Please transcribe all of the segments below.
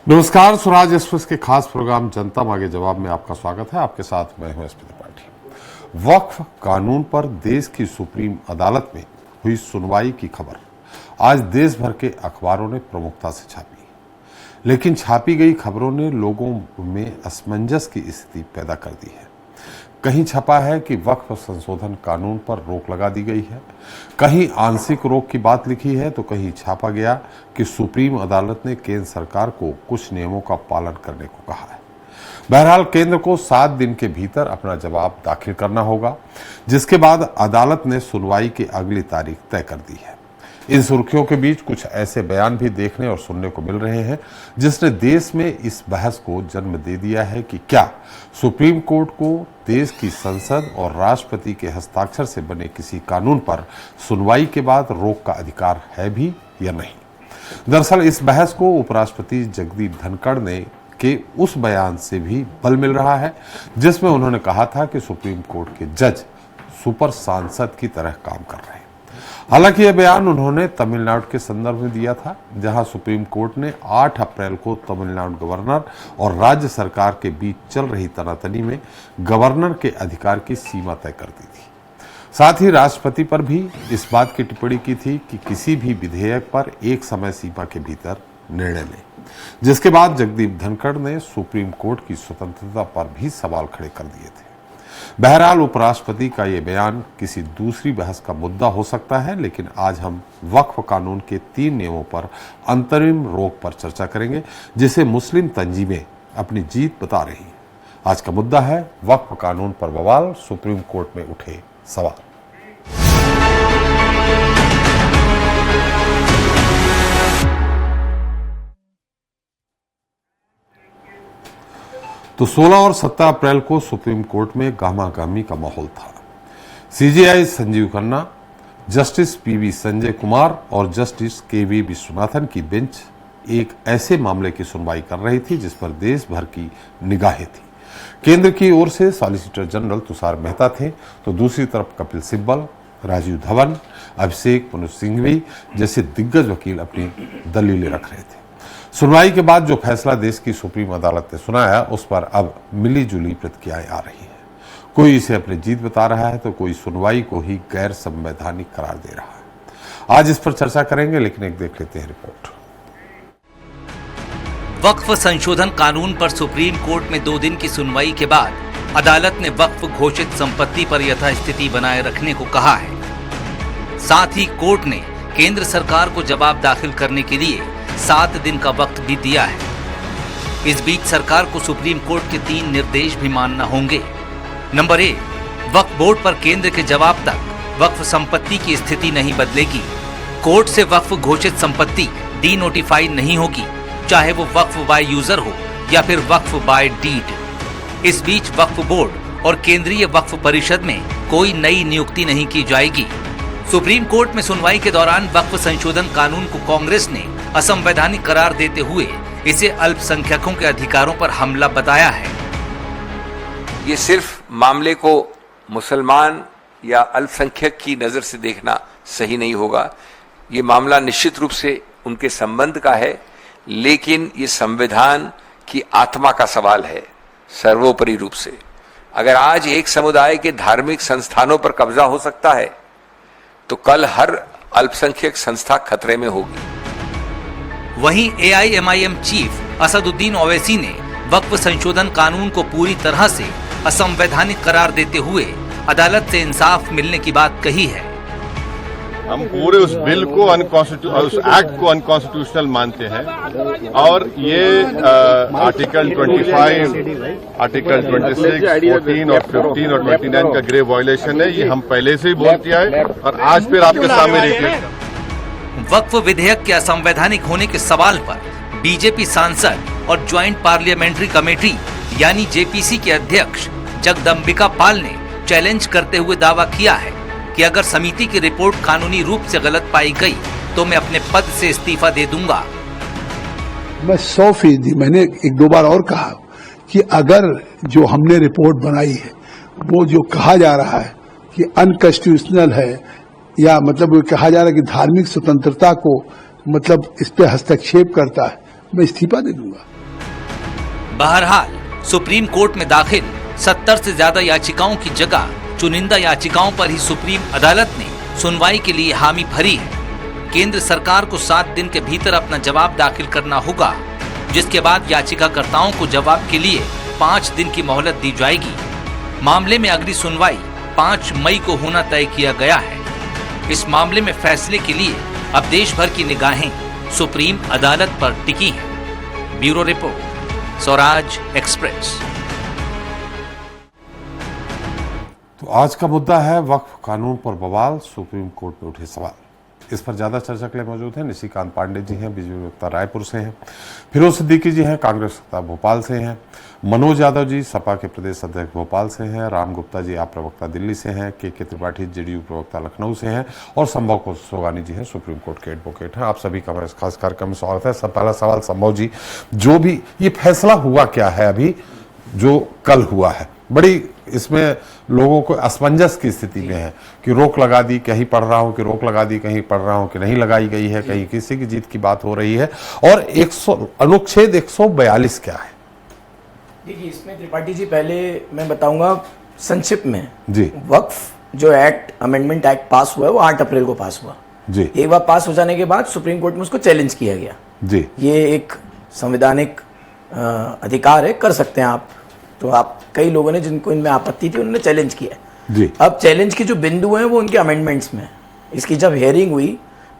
नमस्कार, स्वराज एक्सप्रेस के खास प्रोग्राम जनता मांगे जवाब में आपका स्वागत है। आपके साथ मैं हूं एसपी त्रिपाठी। वक्फ कानून पर देश की सुप्रीम अदालत में हुई सुनवाई की खबर आज देश भर के अखबारों ने प्रमुखता से छापी, लेकिन छापी गई खबरों ने लोगों में असमंजस की स्थिति पैदा कर दी है। कहीं छपा है कि वक्फ संशोधन कानून पर रोक लगा दी गई है, कहीं आंशिक रोक की बात लिखी है, तो कहीं छापा गया कि सुप्रीम अदालत ने केंद्र सरकार को कुछ नियमों का पालन करने को कहा है। बहरहाल केंद्र को 7 दिन के भीतर अपना जवाब दाखिल करना होगा, जिसके बाद अदालत ने सुनवाई की अगली तारीख तय कर दी है। इन सुर्खियों के बीच कुछ ऐसे बयान भी देखने और सुनने को मिल रहे हैं जिसने देश में इस बहस को जन्म दे दिया है कि क्या सुप्रीम कोर्ट को देश की संसद और राष्ट्रपति के हस्ताक्षर से बने किसी कानून पर सुनवाई के बाद रोक का अधिकार है भी या नहीं। दरअसल इस बहस को उपराष्ट्रपति जगदीप धनखड़ ने के उस बयान से भी बल मिल रहा है जिसमें उन्होंने कहा था कि सुप्रीम कोर्ट के जज सुपर सांसद की तरह काम कर रहे हैं। हालांकि यह बयान उन्होंने तमिलनाडु के संदर्भ में दिया था, जहां सुप्रीम कोर्ट ने 8 अप्रैल को तमिलनाडु गवर्नर और राज्य सरकार के बीच चल रही तनातनी में गवर्नर के अधिकार की सीमा तय कर दी थी। साथ ही राष्ट्रपति पर भी इस बात की टिप्पणी की थी कि किसी भी विधेयक पर एक समय सीमा के भीतर निर्णय लें, जिसके बाद जगदीप धनखड़ ने सुप्रीम कोर्ट की स्वतंत्रता पर भी सवाल खड़े कर दिए थे। बहरहाल उपराष्ट्रपति का ये बयान किसी दूसरी बहस का मुद्दा हो सकता है, लेकिन आज हम वक्फ कानून के 3 नियमों पर अंतरिम रोक पर चर्चा करेंगे, जिसे मुस्लिम तंजीमें अपनी जीत बता रही हैं। आज का मुद्दा है वक्फ कानून पर बवाल, सुप्रीम कोर्ट में उठे सवाल। तो 16 और 17 अप्रैल को सुप्रीम कोर्ट में गहमागहमी का माहौल था। CJI Sanjeev Khanna, justice PV Sanjay Kumar और जस्टिस केवी विश्वनाथन की बेंच एक ऐसे मामले की सुनवाई कर रही थी जिस पर देश भर की निगाहें थी। केंद्र की ओर से सॉलिसिटर जनरल तुषार मेहता थे, तो दूसरी तरफ कपिल सिब्बल, राजीव धवन, अभिषेक मनु सिंघवी जैसे दिग्गज वकील अपनी दलीलें रख रहे थे। सुनवाई के बाद जो फैसला देश की सुप्रीम अदालत ने सुनाया, उस पर अब मिली जुली प्रतिक्रियाएं आ रही है। कोई इसे अपनी जीत बता रहा है, तो कोई सुनवाई को ही गैर संवैधानिक करार दे रहा है। आज इस पर चर्चा करेंगे, लेकिन एक देख लेते हैं रिपोर्ट। वक्फ संशोधन कानून पर सुप्रीम कोर्ट में 2 दिन की सुनवाई के बाद अदालत ने वक्फ घोषित संपत्ति पर यथास्थिति बनाए रखने को कहा है। साथ ही कोर्ट ने केंद्र सरकार को जवाब दाखिल करने के लिए 7 दिन का वक्त भी दिया है। इस बीच सरकार को सुप्रीम कोर्ट के 3 निर्देश भी मानना होंगे। नंबर 1, वक्फ बोर्ड पर केंद्र के जवाब तक वक्फ संपत्ति की स्थिति नहीं बदलेगी। कोर्ट से वक्फ घोषित संपत्ति डी नोटिफाई नहीं होगी, चाहे वो वक्फ बाय यूजर हो या फिर वक्फ बाय डीड। इस बीच वक्फ बोर्ड और केंद्रीय वक्फ परिषद में कोई नई नियुक्ति नहीं की जाएगी। सुप्रीम कोर्ट में सुनवाई के दौरान वक्फ संशोधन कानून को कांग्रेस ने असंवैधानिक करार देते हुए इसे अल्पसंख्यकों के अधिकारों पर हमला बताया है। ये सिर्फ मामले को मुसलमान या अल्पसंख्यक की नजर से देखना सही नहीं होगा। ये मामला निश्चित रूप से उनके संबंध का है, लेकिन ये संविधान की आत्मा का सवाल है सर्वोपरि रूप से। अगर आज एक समुदाय के धार्मिक संस्थानों पर कब्जा हो सकता है, तो कल हर अल्पसंख्यक संस्था खतरे में होगी। वहीं AIMIM चीफ असदुद्दीन ओवैसी ने वक्फ संशोधन कानून को पूरी तरह से असंवैधानिक करार देते हुए अदालत से इंसाफ मिलने की बात कही है। हम पूरे उस बिल को उस एक्ट को अनकॉन्स्टिट्यूशनल मानते हैं, और ये आर्टिकल 25, आर्टिकल 26, 14 और 15 और 29 का ग्रेव वायलेशन है। ये हम पहले से ही बोल किया है और आज फिर आपके सामने रिपीट। वक्फ विधेयक के असंवैधानिक होने के सवाल पर बीजेपी सांसद और ज्वाइंट पार्लियामेंट्री कमेटी यानी JPC के अध्यक्ष जगदम्बिका पाल ने चैलेंज करते हुए दावा किया है कि अगर समिति की रिपोर्ट कानूनी रूप से गलत पाई गई तो मैं अपने पद से इस्तीफा दे दूंगा। मैं 100%, मैंने 1-2 बार और कहा कि अगर जो हमने रिपोर्ट बनाई है वो जो कहा जा रहा है कि अनकॉन्स्टिट्यूशनल है, या मतलब कहा जा रहा है कि धार्मिक स्वतंत्रता को मतलब इस पे हस्तक्षेप करता है, मैं इस्तीफा दे दूंगा। बहरहाल सुप्रीम कोर्ट में दाखिल 70 से ज्यादा याचिकाओं की जगह चुनिंदा याचिकाओं पर ही सुप्रीम अदालत ने सुनवाई के लिए हामी भरी है। केंद्र सरकार को 7 दिन के भीतर अपना जवाब दाखिल करना होगा, जिसके बाद याचिकाकर्ताओं को जवाब के लिए 5 दिन की मोहलत दी जाएगी। मामले में अगली सुनवाई 5 मई को होना तय किया गया है। इस मामले में फैसले के लिए अब देश भर की निगाहें सुप्रीम अदालत पर टिकी हैं। Bureau report, Swaraj express. तो आज का मुद्दा है वक्फ कानून पर बवाल, सुप्रीम कोर्ट में उठे सवाल। इस पर ज्यादा चर्चा के लिए मौजूद हैं निशिकांत पांडे जी हैं, बीजेपी प्रवक्ता रायपुर से हैं, फिरोज सिद्दीकी जी हैं, कांग्रेस प्रवक्ता भोपाल से हैं, मनोज यादव जी सपा के प्रदेश अध्यक्ष भोपाल से हैं, राम गुप्ता जी आप प्रवक्ता दिल्ली से हैं, के त्रिपाठी जेडीयू प्रवक्ता लखनऊ से हैं और संभव को सोगानी जी हैं सुप्रीम कोर्ट के एडवोकेट हैं। आप सभी का इस खास कार्यक्रम में स्वागत है। सब पहला सवाल संभव जी, जो भी ये फैसला हुआ क्या है अभी जो कल हुआ है, बड़ी इसमें लोगों को असमंजस की स्थिति में है कि रोक लगा दी, कहीं पढ़ रहा हूं कि रोक लगा दी, कहीं पढ़ रहा हूं कि नहीं लगाई गई है, कहीं किसी की जीत की बात हो रही है। और अनुच्छेद 142 क्या है? देखिए, इसमें त्रिपाठी जी पहले मैं बताऊंगा संक्षिप्त में जी। वक्फ जो एक्ट अमेंडमेंट एक्ट पास हुआ है वो 8 अप्रैल को पास हुआ जी। एक बार पास हो जाने के बाद सुप्रीम कोर्ट में उसको चैलेंज किया गया जी। ये एक संवैधानिक अधिकार है, कर सकते हैं आप। तो आप कई लोगों ने जिनको इनमें आपत्ति थी उन्होंने चैलेंज किया जी। अब चैलेंज की जो बिंदु हैं वो उनके अमेंडमेंट्स में। इसकी जब हियरिंग हुई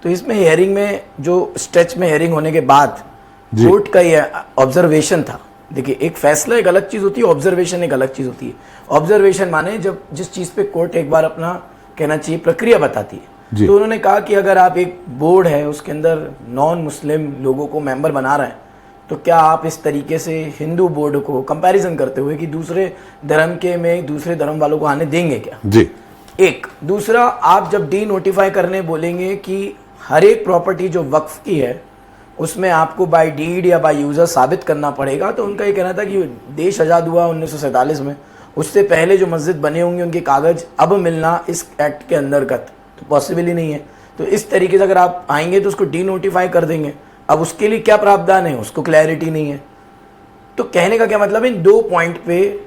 तो इसमें हियरिंग में जो स्ट्रेच में हियरिंग होने के बाद कोर्ट का ये ऑब्जर्वेशन था। देखिए, एक फैसला एक अलग चीज होती है, ऑब्जर्वेशन एक अलग चीज होती है। ऑब्जर्वेशन माने जब जिस चीज पे कोर्ट एक बार अपना कहना चाहिए प्रक्रिया बताती है। तो उन्होंने कहा कि अगर आप एक बोर्ड है उसके अंदर नॉन मुस्लिम लोगों को मेंबर बना रहे हैं तो क्या आप इस तरीके से हिंदू बोर्ड को कंपैरिजन करते हुए कि दूसरे धर्म के में दूसरे धर्म वालों को आने देंगे क्या? जी। एक दूसरा, आप जब डी नोटिफाई करने बोलेंगे कि हर एक प्रॉपर्टी जो वक्फ की है उसमें आपको बाय डीड या बाय यूजर साबित करना पड़ेगा, तो उनका ये कहना था कि देश आज़ाद हुआ 1947 में, उससे पहले जो मस्जिद बने होंगे उनके कागज अब मिलना इस एक्ट के अंतर्गत तो पॉसिबल ही नहीं है। तो इस तरीके से अगर आप आएंगे तो उसको डी नोटिफाई कर देंगे। अब उसके लिए क्या प्रावधान है उसको क्लैरिटी नहीं है। तो कहने का क्या मतलब है, इन 2 पॉइंट पे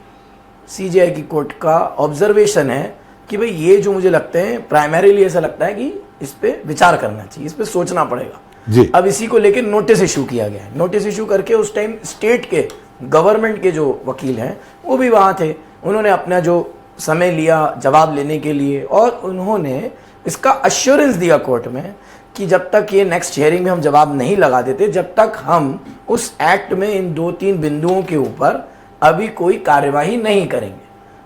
सीजीआई की कोर्ट का ऑब्जर्वेशन है कि भाई ये जो मुझे लगते हैं प्राइमरीली ऐसा लगता है कि इस पे विचार करना चाहिए, इस पे सोचना पड़ेगा जी। अब इसी को लेकर नोटिस इशू किया गया है। नोटिस इशू करके उस टाइम स्टेट के गवर्नमेंट के जो वकील हैं वो भी वहां थे, उन्होंने अपना जो समय लिया जवाब लेने के लिए और उन्होंने इसका अश्योरेंस दिया कोर्ट में कि जब तक ये नेक्स्ट हियरिंग में हम जवाब नहीं लगा देते, जब तक हम उस एक्ट में इन 2-3 बिंदुओं के ऊपर अभी कोई कार्यवाही नहीं करेंगे।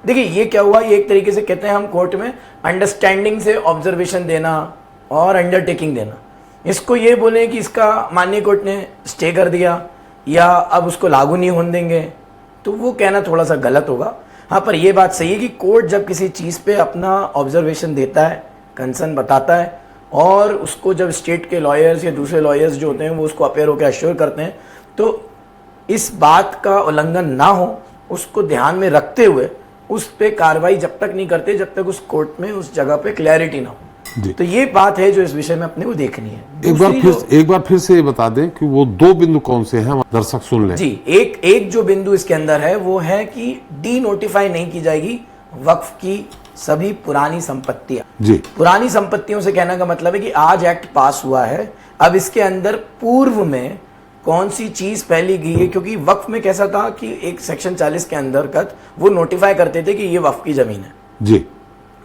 देखिए, ये क्या हुआ, ये एक तरीके से कहते हैं हम कोर्ट में अंडरस्टैंडिंग से ऑब्जर्वेशन देना और अंडरटेकिंग देना। इसको ये बोले कि इसका माननीय कोर्ट ने स्टे कर दिया या अब उसको लागू नहीं होने देंगे, तो वो कहना थोड़ा सा गलत होगा। हाँ, पर यह बात सही है कि कोर्ट जब किसी चीज़ पे अपना ऑब्जर्वेशन देता है, कंसर्न बताता है और उसको जब स्टेट के लॉयर्स या दूसरे लॉयर्स जो होते हैं वो उसको अपेयर होकर अश्योर करते हैं, तो इस बात का उल्लंघन ना हो उसको ध्यान में रखते हुए उस पे कार्रवाई जब तक नहीं करते जब तक उस कोर्ट में उस जगह पे क्लैरिटी ना हो। तो ये बात है जो इस विषय में अपने को देखनी है। एक बार फिर से ये बता दें कि वो 2 बिंदु कौन से हैं, दर्शक सुन लें। जी, एक जो बिंदु इसके अंदर है वो है कि डी नोटिफाई नहीं की जाएगी वक्फ की सभी पुरानी संपत्तियां। जी। पुरानी संपत्तियों से कहने का मतलब है कि आज एक्ट पास हुआ है, अब इसके अंदर पूर्व में कौन सी चीज फैली गई है, क्योंकि वक्फ में कैसा था कि एक सेक्शन 40 के अंतर्गत वो नोटिफाई करते थे कि ये वक्फ की जमीन है। जी।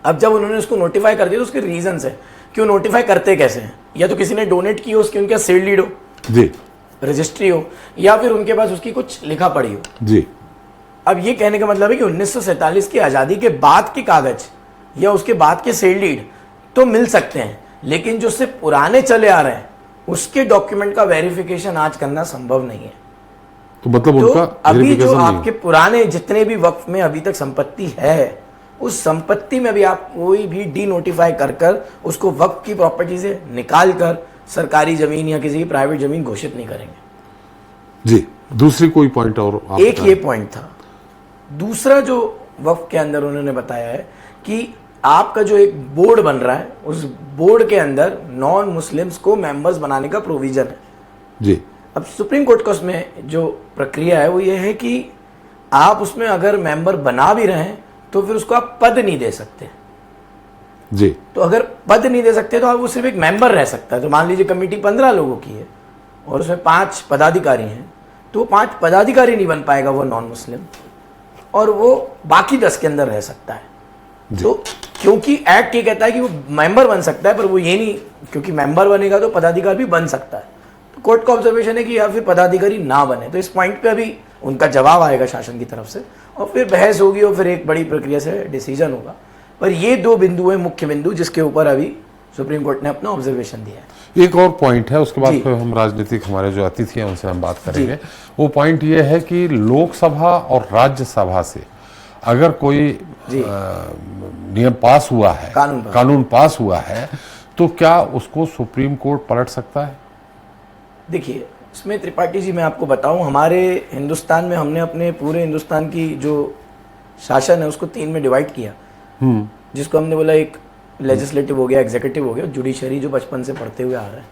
अब जब उन्होंने उसको नोटिफाई कर दिया तो उसके रीजन है कि वो नोटिफाई करते कैसे हैं, या तो किसी ने डोनेट की हो, उसकी उनके सेल डीड हो, जी, रजिस्ट्री हो, या फिर उनके पास उसकी कुछ लिखा पड़ी हो। जी। अब ये कहने का मतलब है कि 1947 की आजादी के बाद के कागज या उसके बाद के सेल डीड तो मिल सकते हैं, लेकिन जो उससे पुराने चले आ रहे हैं उसके डॉक्यूमेंट का वेरिफिकेशन आज करना संभव नहीं है। तो मतलब तो उनका अभी जो आपके पुराने जितने भी वक्फ में अभी तक संपत्ति है, उस संपत्ति में अभी आप कोई भी डी नोटिफाई कर उसको वक्फ की प्रॉपर्टी से निकाल कर सरकारी जमीन या किसी की प्राइवेट जमीन घोषित नहीं करेंगे। जी। दूसरी कोई पॉइंट और आप एक ये पॉइंट था। दूसरा जो वक्फ के अंदर उन्होंने बताया है कि आपका जो एक बोर्ड बन रहा है उस बोर्ड के अंदर नॉन मुस्लिम्स को मेंबर्स बनाने का प्रोविजन है। जी। अब सुप्रीम कोर्ट का उसमें जो प्रक्रिया है वो ये है कि आप उसमें अगर मेंबर बना भी रहे हैं तो फिर उसको आप पद नहीं दे सकते जी। तो अगर पद नहीं दे सकते तो आप वो सिर्फ एक मेंबर रह सकता है। तो मान लीजिए कमेटी 15 लोगों की है और उसमें 5 पदाधिकारी हैं, तो 5 पदाधिकारी नहीं बन पाएगा वो नॉन मुस्लिम, और वो बाकी 10 के अंदर रह सकता है। तो क्योंकि एक्ट ये कहता है कि वो मेंबर बन सकता है, पर वो ये नहीं, क्योंकि मेंबर बनेगा तो पदाधिकारी भी बन सकता है। तो कोर्ट का ऑब्जर्वेशन है कि या फिर पदाधिकारी ना बने। तो इस पॉइंट पे अभी उनका जवाब आएगा शासन की तरफ से और फिर बहस होगी और फिर एक बड़ी प्रक्रिया से डिसीजन होगा। पर ये 2 बिंदु हैं, मुख्य बिंदु, जिसके ऊपर अभी सुप्रीम कोर्ट ने अपना ऑब्जर्वेशन दिया है। एक और पॉइंट है, उसके बाद जी। फिर हम राजनीतिक हमारे जो अतिथि हैं उनसे हम बात करेंगे। वो पॉइंट ये है कि लोकसभा और राज्यसभा से अगर कोई नियम पास हुआ है, कानून पास हुआ है, तो क्या उसको सुप्रीम कोर्ट पलट सकता है? देखिए, इसमें त्रिपाठी जी मैं आपको बताऊं, हमारे हिंदुस्तान में हमने अपने पूरे हिंदुस्तान की जो शासन है उसको 3 में डिवाइड किया, जिसको हमने बोला एक लेजिस्लेटिव हो गया, एग्जीक्यूटिव हो गया, जुडिशरी जो बचपन से पढ़ते हुए आ रहा है।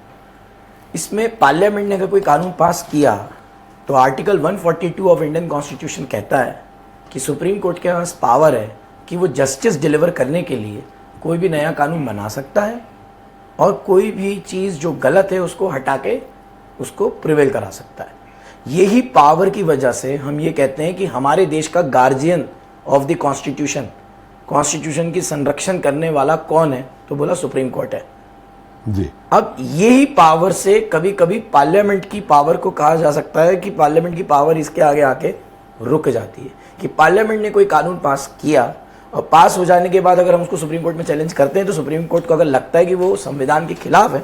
इसमें पार्लियामेंट ने अगर कोई कानून पास किया तो आर्टिकल 142 ऑफ इंडियन कॉन्स्टिट्यूशन कहता है कि सुप्रीम कोर्ट के पास पावर है कि वो जस्टिस डिलीवर करने के लिए कोई भी नया कानून बना सकता है और कोई भी चीज़ जो गलत है उसको हटा के उसको प्रिवेल करा सकता है। यही पावर की वजह से हम ये कहते हैं कि हमारे देश का guardian of the constitution, constitution की संरक्षण करने वाला कौन है, तो बोला सुप्रीम कोर्ट है जी। अब यही पावर से कभी कभी पार्लियामेंट की पावर को कहा जा सकता है कि पार्लियामेंट की पावर इसके आगे आके रुक जाती है कि पार्लियामेंट ने कोई कानून पास किया और पास हो जाने के बाद अगर हम उसको सुप्रीम कोर्ट में चैलेंज करते हैं तो सुप्रीम कोर्ट को अगर लगता है कि वो संविधान के खिलाफ है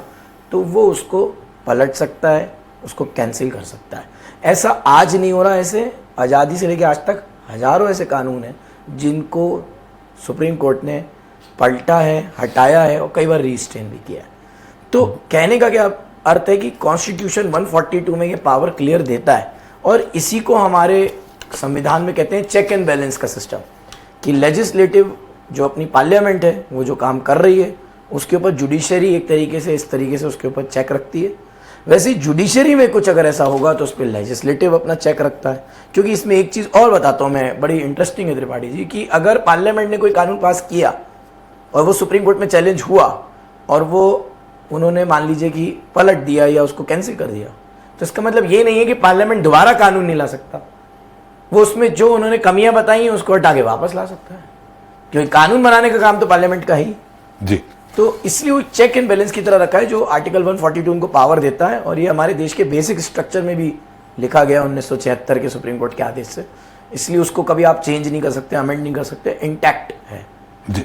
तो वो उसको पलट सकता है, उसको कैंसिल कर सकता है। ऐसा आज नहीं हो रहा। ऐसे आज़ादी से लेकर आज तक हजारों ऐसे कानून हैं जिनको सुप्रीम कोर्ट ने पलटा है, हटाया है और कई बार रीस्टेन भी किया है। तो कहने का क्या अर्थ है कि कॉन्स्टिट्यूशन 142 में ये पावर क्लियर देता है और इसी को हमारे संविधान में कहते हैं चेक एंड बैलेंस का सिस्टम, कि लेजिस्लेटिव जो अपनी पार्लियामेंट है वो जो काम कर रही है उसके ऊपर जुडिशरी एक तरीके से इस तरीके से उसके ऊपर चेक रखती है। वैसे ही जुडिशरी में कुछ अगर ऐसा होगा तो उस पर लेजिस्लेटिव अपना चेक रखता है। क्योंकि इसमें एक चीज़ और बताता हूँ मैं, बड़ी इंटरेस्टिंग है त्रिपाठी जी, कि अगर पार्लियामेंट ने कोई कानून पास किया और वो सुप्रीम कोर्ट में चैलेंज हुआ और वो उन्होंने मान लीजिए कि पलट दिया या उसको कैंसिल कर दिया, तो इसका मतलब ये नहीं है कि पार्लियामेंट दोबारा कानून नहीं ला सकता। वो उसमें जो उन्होंने कमियां बताई हैं उसको हटा के वापस ला सकता है, क्योंकि कानून बनाने का काम तो पार्लियामेंट का ही जी। तो इसलिए वो चेक एंड बैलेंस की तरह रखा है जो आर्टिकल 142 उनको पावर देता है और ये हमारे देश के बेसिक स्ट्रक्चर में भी लिखा गया 1976 के सुप्रीम कोर्ट के आदेश से। इसलिए उसको कभी आप चेंज नहीं कर सकते, अमेंड नहीं कर सकते, इंटैक्ट है जी।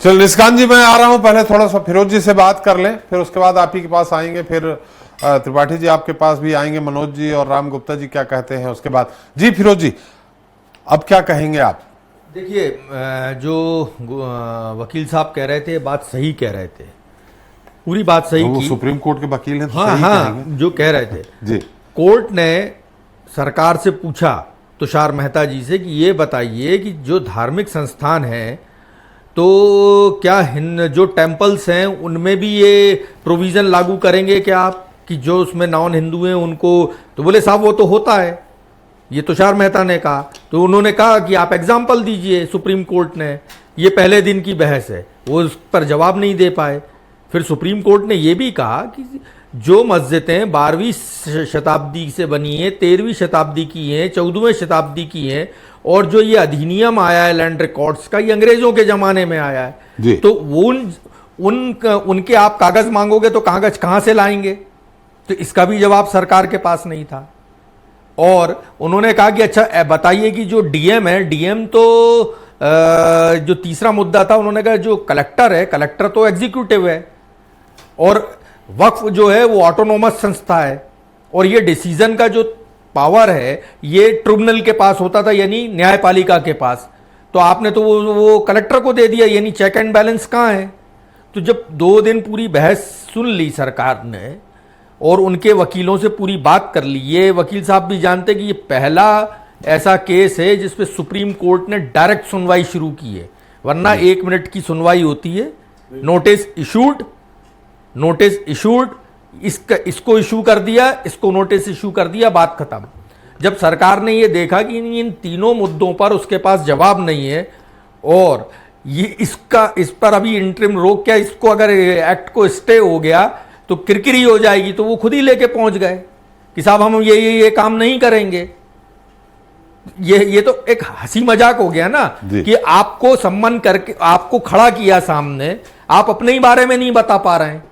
चल निष्कांत जी, मैं आ रहा हूं, पहले थोड़ा सा फिरोज जी से बात कर लें, फिर उसके बाद आप ही के पास आएंगे, फिर त्रिपाठी जी आपके पास भी आएंगे, मनोज जी और राम गुप्ता जी क्या कहते हैं उसके बाद। जी फिरोज जी, अब क्या कहेंगे आप? देखिए, जो वकील साहब कह रहे थे बात सही कह रहे थे, पूरी बात सही वो की। सुप्रीम कोर्ट के वकील हैं तो हाँ सही हाँ, कहेंगे। जो कह रहे थे जी। कोर्ट ने सरकार से पूछा, तुषार मेहता जी से, कि ये बताइए कि जो धार्मिक संस्थान हैं तो क्या जो टेम्पल्स हैं उनमें भी ये प्रोविज़न लागू करेंगे क्या आप, कि जो उसमें नॉन हिंदू हैं उनको? तो बोले साहब वो तो होता है, ये तुषार मेहता ने कहा। तो उन्होंने कहा कि आप एग्जाम्पल दीजिए, सुप्रीम कोर्ट ने, ये पहले दिन की बहस है, वो उस पर जवाब नहीं दे पाए। फिर सुप्रीम कोर्ट ने ये भी कहा कि जो मस्जिदें 12वीं शताब्दी से बनी हैं, 13वीं शताब्दी की हैं, 14वीं शताब्दी की हैं, और जो ये अधिनियम आया है लैंड रिकॉर्ड्स का, ये अंग्रेजों के ज़माने में आया है, तो वो उनके आप कागज़ मांगोगे तो कागज़ कहाँ से लाएंगे? तो इसका भी जवाब सरकार के पास नहीं था। और उन्होंने कहा कि अच्छा बताइए कि जो डीएम है, डीएम तो जो तीसरा मुद्दा था, उन्होंने कहा जो कलेक्टर है, कलेक्टर तो एग्जीक्यूटिव है, और वक्फ जो है वो ऑटोनोमस संस्था है, और ये डिसीजन का जो पावर है ये ट्रिब्यूनल के पास होता था, यानी न्यायपालिका के पास। तो आपने तो वो कलेक्टर को दे दिया, यानी चेक एंड बैलेंस कहाँ है? तो जब 2 दिन पूरी बहस सुन ली सरकार ने और उनके वकीलों से पूरी बात कर ली, ये वकील साहब भी जानते कि ये पहला ऐसा केस है जिसपे सुप्रीम कोर्ट ने डायरेक्ट सुनवाई शुरू की है, वरना 1 मिनट की सुनवाई होती है। नोटिस इशूड, इसको इशू कर दिया, इसको नोटिस इशू कर दिया, बात खत्म। जब सरकार ने ये देखा कि इन तीनों मुद्दों पर उसके पास जवाब नहीं है और ये इस पर अभी इंटरिम रोक, क्या इसको अगर एक्ट को स्टे हो गया तो किरकिरी हो जाएगी, तो वो खुद ही लेके पहुंच गए कि साहब हम ये काम नहीं करेंगे। ये तो एक हंसी मजाक हो गया ना कि आपको सम्मान करके आपको खड़ा किया सामने, आप अपने ही बारे में नहीं बता पा रहे हैं,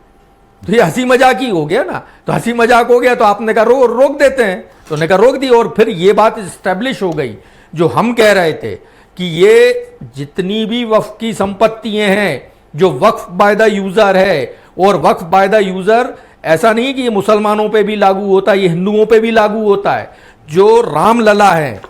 तो ये हंसी मजाक ही हो गया ना। तो हंसी मजाक हो गया तो आपने कहा रोक देते हैं, तो उन्होंने कहा रोक दी। और फिर ये बात स्टैब्लिश हो गई जो हम कह रहे थे कि ये जितनी भी वक्फ की संपत्तियां हैं जो वक्फ बाय द यूजर है, और वक्फ बाय द यूजर ऐसा नहीं कि ये मुसलमानों पे भी लागू होता है, ये हिंदुओं पे भी लागू होता है। जो रामलला है,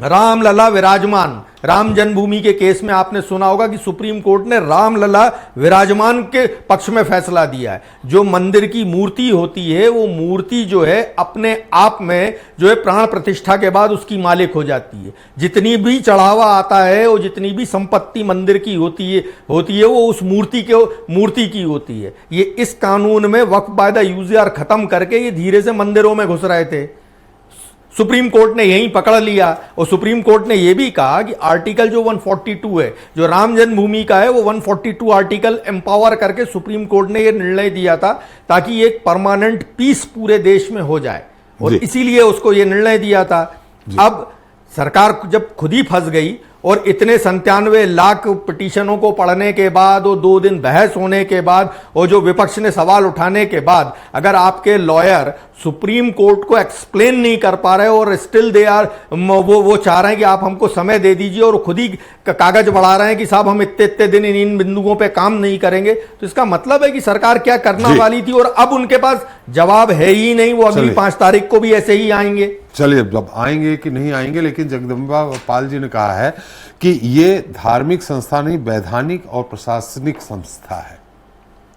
रामलला विराजमान, राम जन्मभूमि के केस में आपने सुना होगा कि सुप्रीम कोर्ट ने रामलला विराजमान के पक्ष में फैसला दिया है। जो मंदिर की मूर्ति होती है वो मूर्ति जो है अपने आप में जो है प्राण प्रतिष्ठा के बाद उसकी मालिक हो जाती है। जितनी भी चढ़ावा आता है और जितनी भी संपत्ति मंदिर की होती है वो उस मूर्ति की होती है। ये इस कानून में वक्फ बाय द यूजर खत्म करके ये धीरे से मंदिरों में घुस रहे थे। सुप्रीम कोर्ट ने यही पकड़ लिया और सुप्रीम कोर्ट ने यह भी कहा कि आर्टिकल जो 142 है, जो राम जन्मभूमि का है, वो 142 आर्टिकल एम्पावर करके सुप्रीम कोर्ट ने यह निर्णय दिया था ताकि एक परमानेंट पीस पूरे देश में हो जाए, और इसीलिए उसको यह निर्णय दिया था। अब सरकार जब खुद ही फंस गई और इतने 97 लाख पिटीशनों को पढ़ने के बाद और 2 दिन बहस होने के बाद और जो विपक्ष ने सवाल उठाने के बाद अगर आपके लॉयर सुप्रीम कोर्ट को एक्सप्लेन नहीं कर पा रहे और स्टिल दे आर वो चाह रहे हैं कि आप हमको समय दे दीजिए और खुद ही कागज बढ़ा रहे हैं कि साहब हम इतने दिन इन बिंदुओं पे काम नहीं करेंगे, तो इसका मतलब है कि सरकार क्या करना वाली थी और अब उनके पास जवाब है ही नहीं। वो अगली 5 तारीख को भी ऐसे ही आएंगे। चलिए, जब आएंगे कि नहीं आएंगे, लेकिन जगदम्बा पाल जी ने कहा है कि ये धार्मिक संस्था नहीं, वैधानिक और प्रशासनिक संस्था है।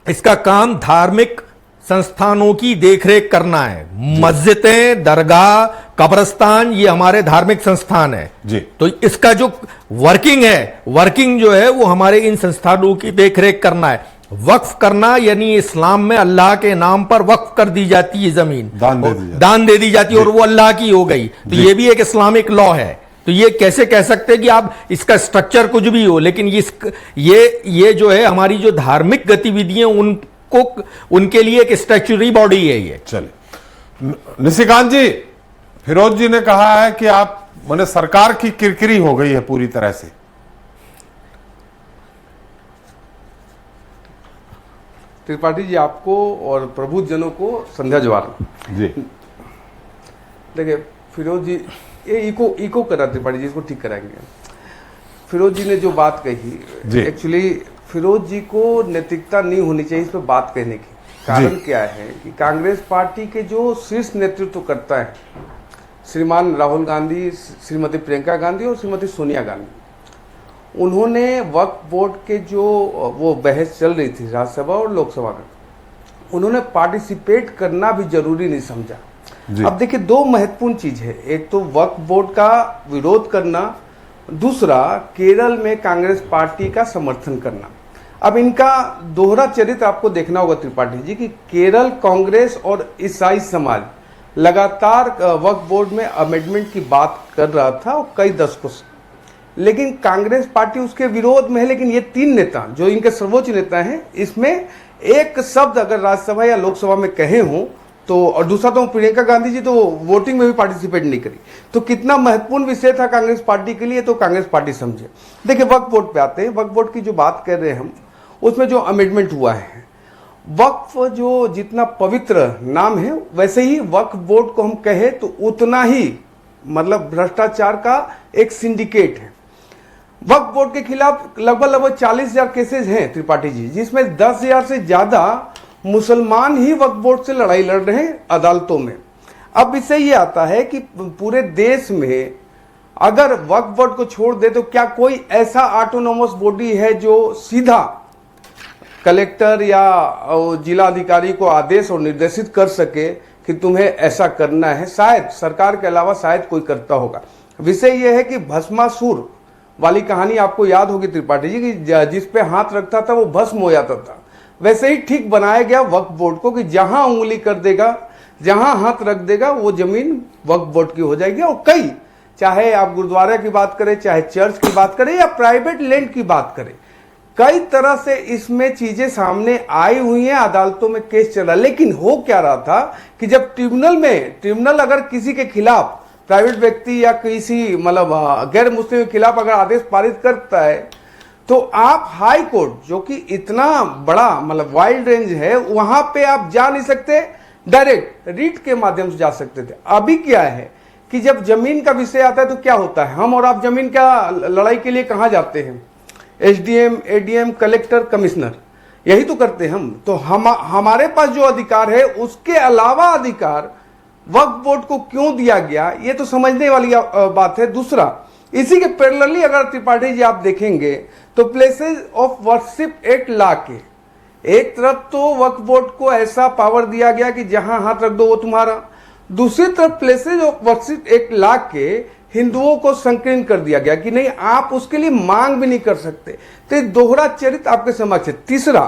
इसका काम धार्मिक संस्थानों की देखरेख करना है। मस्जिदें, दरगाह, कब्रिस्तान, ये हमारे धार्मिक संस्थान है जी। तो इसका जो वर्किंग जो है वो हमारे इन संस्थानों की देखरेख करना है। वक्फ करना यानी इस्लाम में अल्लाह के नाम पर वक्फ कर दी जाती है जमीन, दान दे दी जाती है और वो अल्लाह की हो गई, तो ये भी एक इस्लामिक लॉ है। तो ये कैसे कह सकते हैं कि आप इसका स्ट्रक्चर कुछ भी हो, लेकिन ये जो है हमारी जो धार्मिक गतिविधियां उनके लिए एक स्टैच्यूटरी बॉडी है ये। चले निशिकांत जी, फिरोज जी ने कहा है कि आप माने सरकार की किरकिरी हो गई है पूरी तरह से। त्रिपाठी जी, आपको और प्रबुद्धजनों को संध्या जवार जी। देखिए फिरोज जी, ये इको करा, त्रिपाठी जी इसको ठीक कराएंगे। फिरोज जी ने जो बात कही, एक्चुअली फिरोज जी को नैतिकता नहीं होनी चाहिए इस पर बात कहने की। कारण क्या है कि कांग्रेस पार्टी के जो शीर्ष नेतृत्व करता है, श्रीमान राहुल गांधी, श्रीमती प्रियंका गांधी और श्रीमती सोनिया गांधी, उन्होंने वक्फ बोर्ड के जो वो बहस चल रही थी राज्यसभा और लोकसभा में, उन्होंने पार्टिसिपेट करना भी जरूरी नहीं समझा। अब देखिए, 2 महत्वपूर्ण चीज है, एक तो वक्फ बोर्ड का विरोध करना, दूसरा केरल में कांग्रेस पार्टी का समर्थन करना। अब इनका दोहरा चरित्र आपको देखना होगा त्रिपाठी जी कि केरल कांग्रेस और ईसाई समाज लगातार वक्फ बोर्ड में अमेंडमेंट की बात कर रहा था और कई दशकों से, लेकिन कांग्रेस पार्टी उसके विरोध में है। लेकिन ये 3 नेता जो इनके सर्वोच्च नेता हैं, इसमें एक शब्द अगर राज्यसभा या लोकसभा में कहे हों तो, और दूसरा तो प्रियंका गांधी जी तो वोटिंग में भी पार्टिसिपेट नहीं करी, तो कितना महत्वपूर्ण विषय था कांग्रेस पार्टी के लिए, तो कांग्रेस पार्टी समझे। देखिए, वक्फ बोर्ड पे आते हैं। वक्फ बोर्ड की जो बात कर रहे हैं हम, उसमें जो अमेंडमेंट हुआ है, वक्फ जो जितना पवित्र नाम है, वैसे ही वक्फ बोर्ड को हम कहे तो उतना ही मतलब भ्रष्टाचार का एक सिंडिकेट है। वक्फ बोर्ड के खिलाफ लगभग 40,000 केसेज हैं त्रिपाठी जी, जिसमें 10,000 से ज्यादा मुसलमान ही वक्फ बोर्ड से लड़ाई लड़ रहे हैं अदालतों में। अब इससे ये आता है कि पूरे देश में अगर वक्फ बोर्ड को छोड़ दे तो क्या कोई ऐसा ऑटोनोमस बॉडी है जो सीधा कलेक्टर या जिला अधिकारी को आदेश और निर्देशित कर सके कि तुम्हें ऐसा करना है? शायद सरकार के अलावा शायद कोई करता होगा। विषय यह है कि भस्मासुर वाली कहानी आपको याद होगी त्रिपाठी जी की, जिस पे हाथ रखता था वो भस्म हो जाता था। वैसे ही ठीक बनाया गया वक्फ बोर्ड को कि जहां उंगली कर देगा, जहां हाथ रख देगा, वो जमीन वक्फ बोर्ड की हो जाएगी। और कई, चाहे आप गुरुद्वारा की बात करें, चाहे चर्च की बात करें या प्राइवेट लैंड की बात करें, कई तरह से इसमें चीजें सामने आई हुई हैं, अदालतों में केस चला। लेकिन हो क्या रहा था कि जब ट्रिब्यूनल अगर किसी के खिलाफ, प्राइवेट व्यक्ति या किसी मतलब गैर मुस्लिम के खिलाफ अगर आदेश पारित करता है, तो आप हाई कोर्ट, जो कि इतना बड़ा मतलब वाइड रेंज है, वहां पे आप जा नहीं सकते, डायरेक्ट रीट के माध्यम से जा सकते थे। अभी क्या है कि जब जमीन का विषय आता है तो क्या होता है, हम और आप जमीन का लड़ाई के लिए कहां जाते हैं? एसडीएम, एडीएम, कलेक्टर, कमिश्नर, यही तो करते हैं हम। तो हमारे पास जो अधिकार है, उसके अलावा अधिकार वक्फ बोर्ड को क्यों दिया गया, ये तो समझने वाली बात है। दूसरा, इसी के पैरेलली अगर त्रिपाठी जी आप देखेंगे तो प्लेसेस ऑफ वर्शिप एक्ट ला के एक तरफ तो वक्फ बोर्ड को ऐसा पावर दिया गया कि जहां हाथ रख दो वो तुम्हारा, दूसरी तरफ प्लेसेस ऑफ वर्शिप एक्ट ला के हिंदुओं को संकीर्ण कर दिया गया कि नहीं, आप उसके लिए मांग भी नहीं कर सकते। तो दोहरा चरित्र आपके समक्ष है। तीसरा,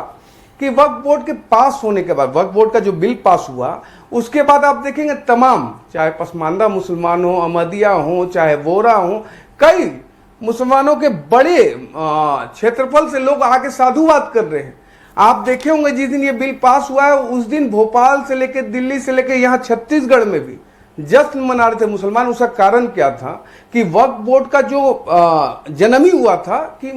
कि वक्फ बोर्ड के पास होने के बाद, वक्फ बोर्ड का जो बिल पास हुआ, उसके बाद आप देखेंगे तमाम, चाहे पसमानदा मुसलमान हो, अहमदिया हो, चाहे वोरा हो, कई मुसलमानों के बड़े क्षेत्रफल से लोग आके साधुवाद कर रहे हैं। आप देखे होंगे जिस दिन ये बिल पास हुआ है, उस दिन भोपाल से लेकर दिल्ली से लेकर यहाँ छत्तीसगढ़ में भी जश्न मना रहे थे मुसलमान। उसका कारण क्या था कि वक्फ बोर्ड का जो जन्म ही हुआ था कि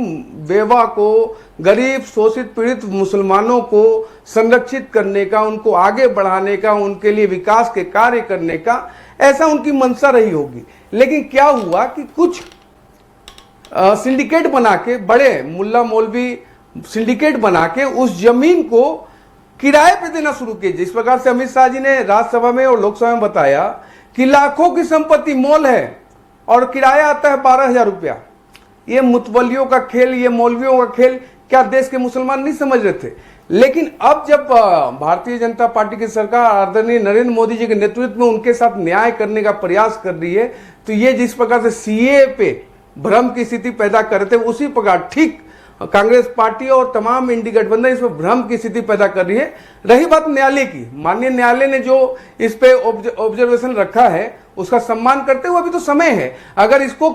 बेवा को, गरीब शोषित पीड़ित मुसलमानों को संरक्षित करने का, उनको आगे बढ़ाने का, उनके लिए विकास के कार्य करने का, ऐसा उनकी मंशा रही होगी। लेकिन क्या हुआ कि कुछ सिंडिकेट बना के, बड़े मुल्ला मौलवी सिंडिकेट बना के उस जमीन को किराए पे देना शुरू किए। जिस प्रकार से अमित शाह जी ने राज्यसभा में और लोकसभा में बताया कि लाखों की संपत्ति मॉल है और किराया आता है 12,000 रुपया। ये मुतवलियों का खेल, ये मौलवियों का खेल, क्या देश के मुसलमान नहीं समझ रहे थे? लेकिन अब जब भारतीय जनता पार्टी की सरकार आदरणीय नरेंद्र मोदी जी के नेतृत्व में उनके साथ न्याय करने का प्रयास कर रही है, तो ये जिस प्रकार से सीए पे भ्रम की स्थिति पैदा कर रहे थे, उसी प्रकार ठीक कांग्रेस पार्टी और तमाम इंडी गठबंधन इसमें भ्रम की स्थिति पैदा कर रही है। रही बात न्यायालय की, माननीय न्यायालय ने जो इस पे ऑब्जर्वेशन रखा है, उसका सम्मान करते हुए अभी तो समय है। अगर इसको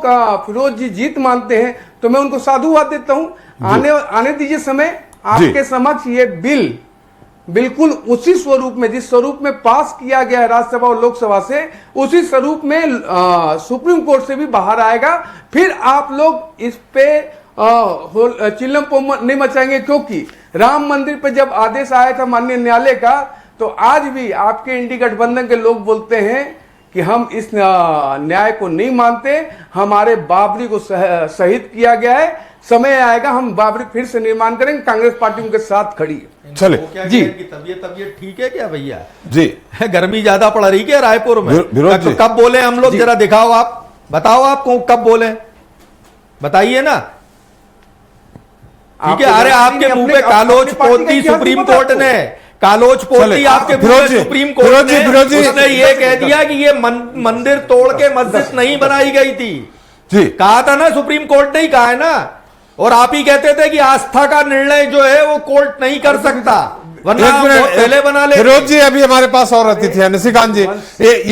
फिरोज जी जीत मानते हैं तो मैं उनको साधुवाद देता हूं। आने दीजिए समय। आपके समक्ष ये बिल बिल्कुल उसी स्वरूप में, जिस स्वरूप में पास किया गया है राज्यसभा और लोकसभा से, उसी स्वरूप में सुप्रीम कोर्ट से भी बाहर आएगा। फिर आप लोग इस पे चिल्लम नहीं मचाएंगे, क्योंकि राम मंदिर पे जब आदेश आया था माननीय न्यायालय का, तो आज भी आपके इंडी गठबंधन के लोग बोलते हैं कि हम इस न्याय को नहीं मानते, हमारे बाबरी को शहीद किया गया है, समय आएगा हम बाबरी फिर से निर्माण करेंगे, कांग्रेस पार्टी उनके साथ खड़ी है। चले जी, तबीयत ठीक है क्या भैया? जी, गर्मी ज्यादा पड़ रही क्या रायपुर में? तो कब बोले हम लोग, जरा दिखाओ, आप बताओ, आप कब बोले, बताइए ना। ठीक है, अरे आपके मुंह पे कालोच पोती सुप्रीम कोर्ट ने, कालोच पोती आपके मुंह पे सुप्रीम कोर्ट ने, उसने ये कह दिया कि ये मंदिर तोड़ के मस्जिद नहीं बनाई गई थी। जी, कहा था ना, सुप्रीम कोर्ट ने ही कहा है ना। और आप ही कहते थे कि आस्था का निर्णय जो है वो कोर्ट नहीं कर सकता, वरना पहले बना ले। फिरोज जी अभी हमारे पास और अतिथि है, निशिकांत जी,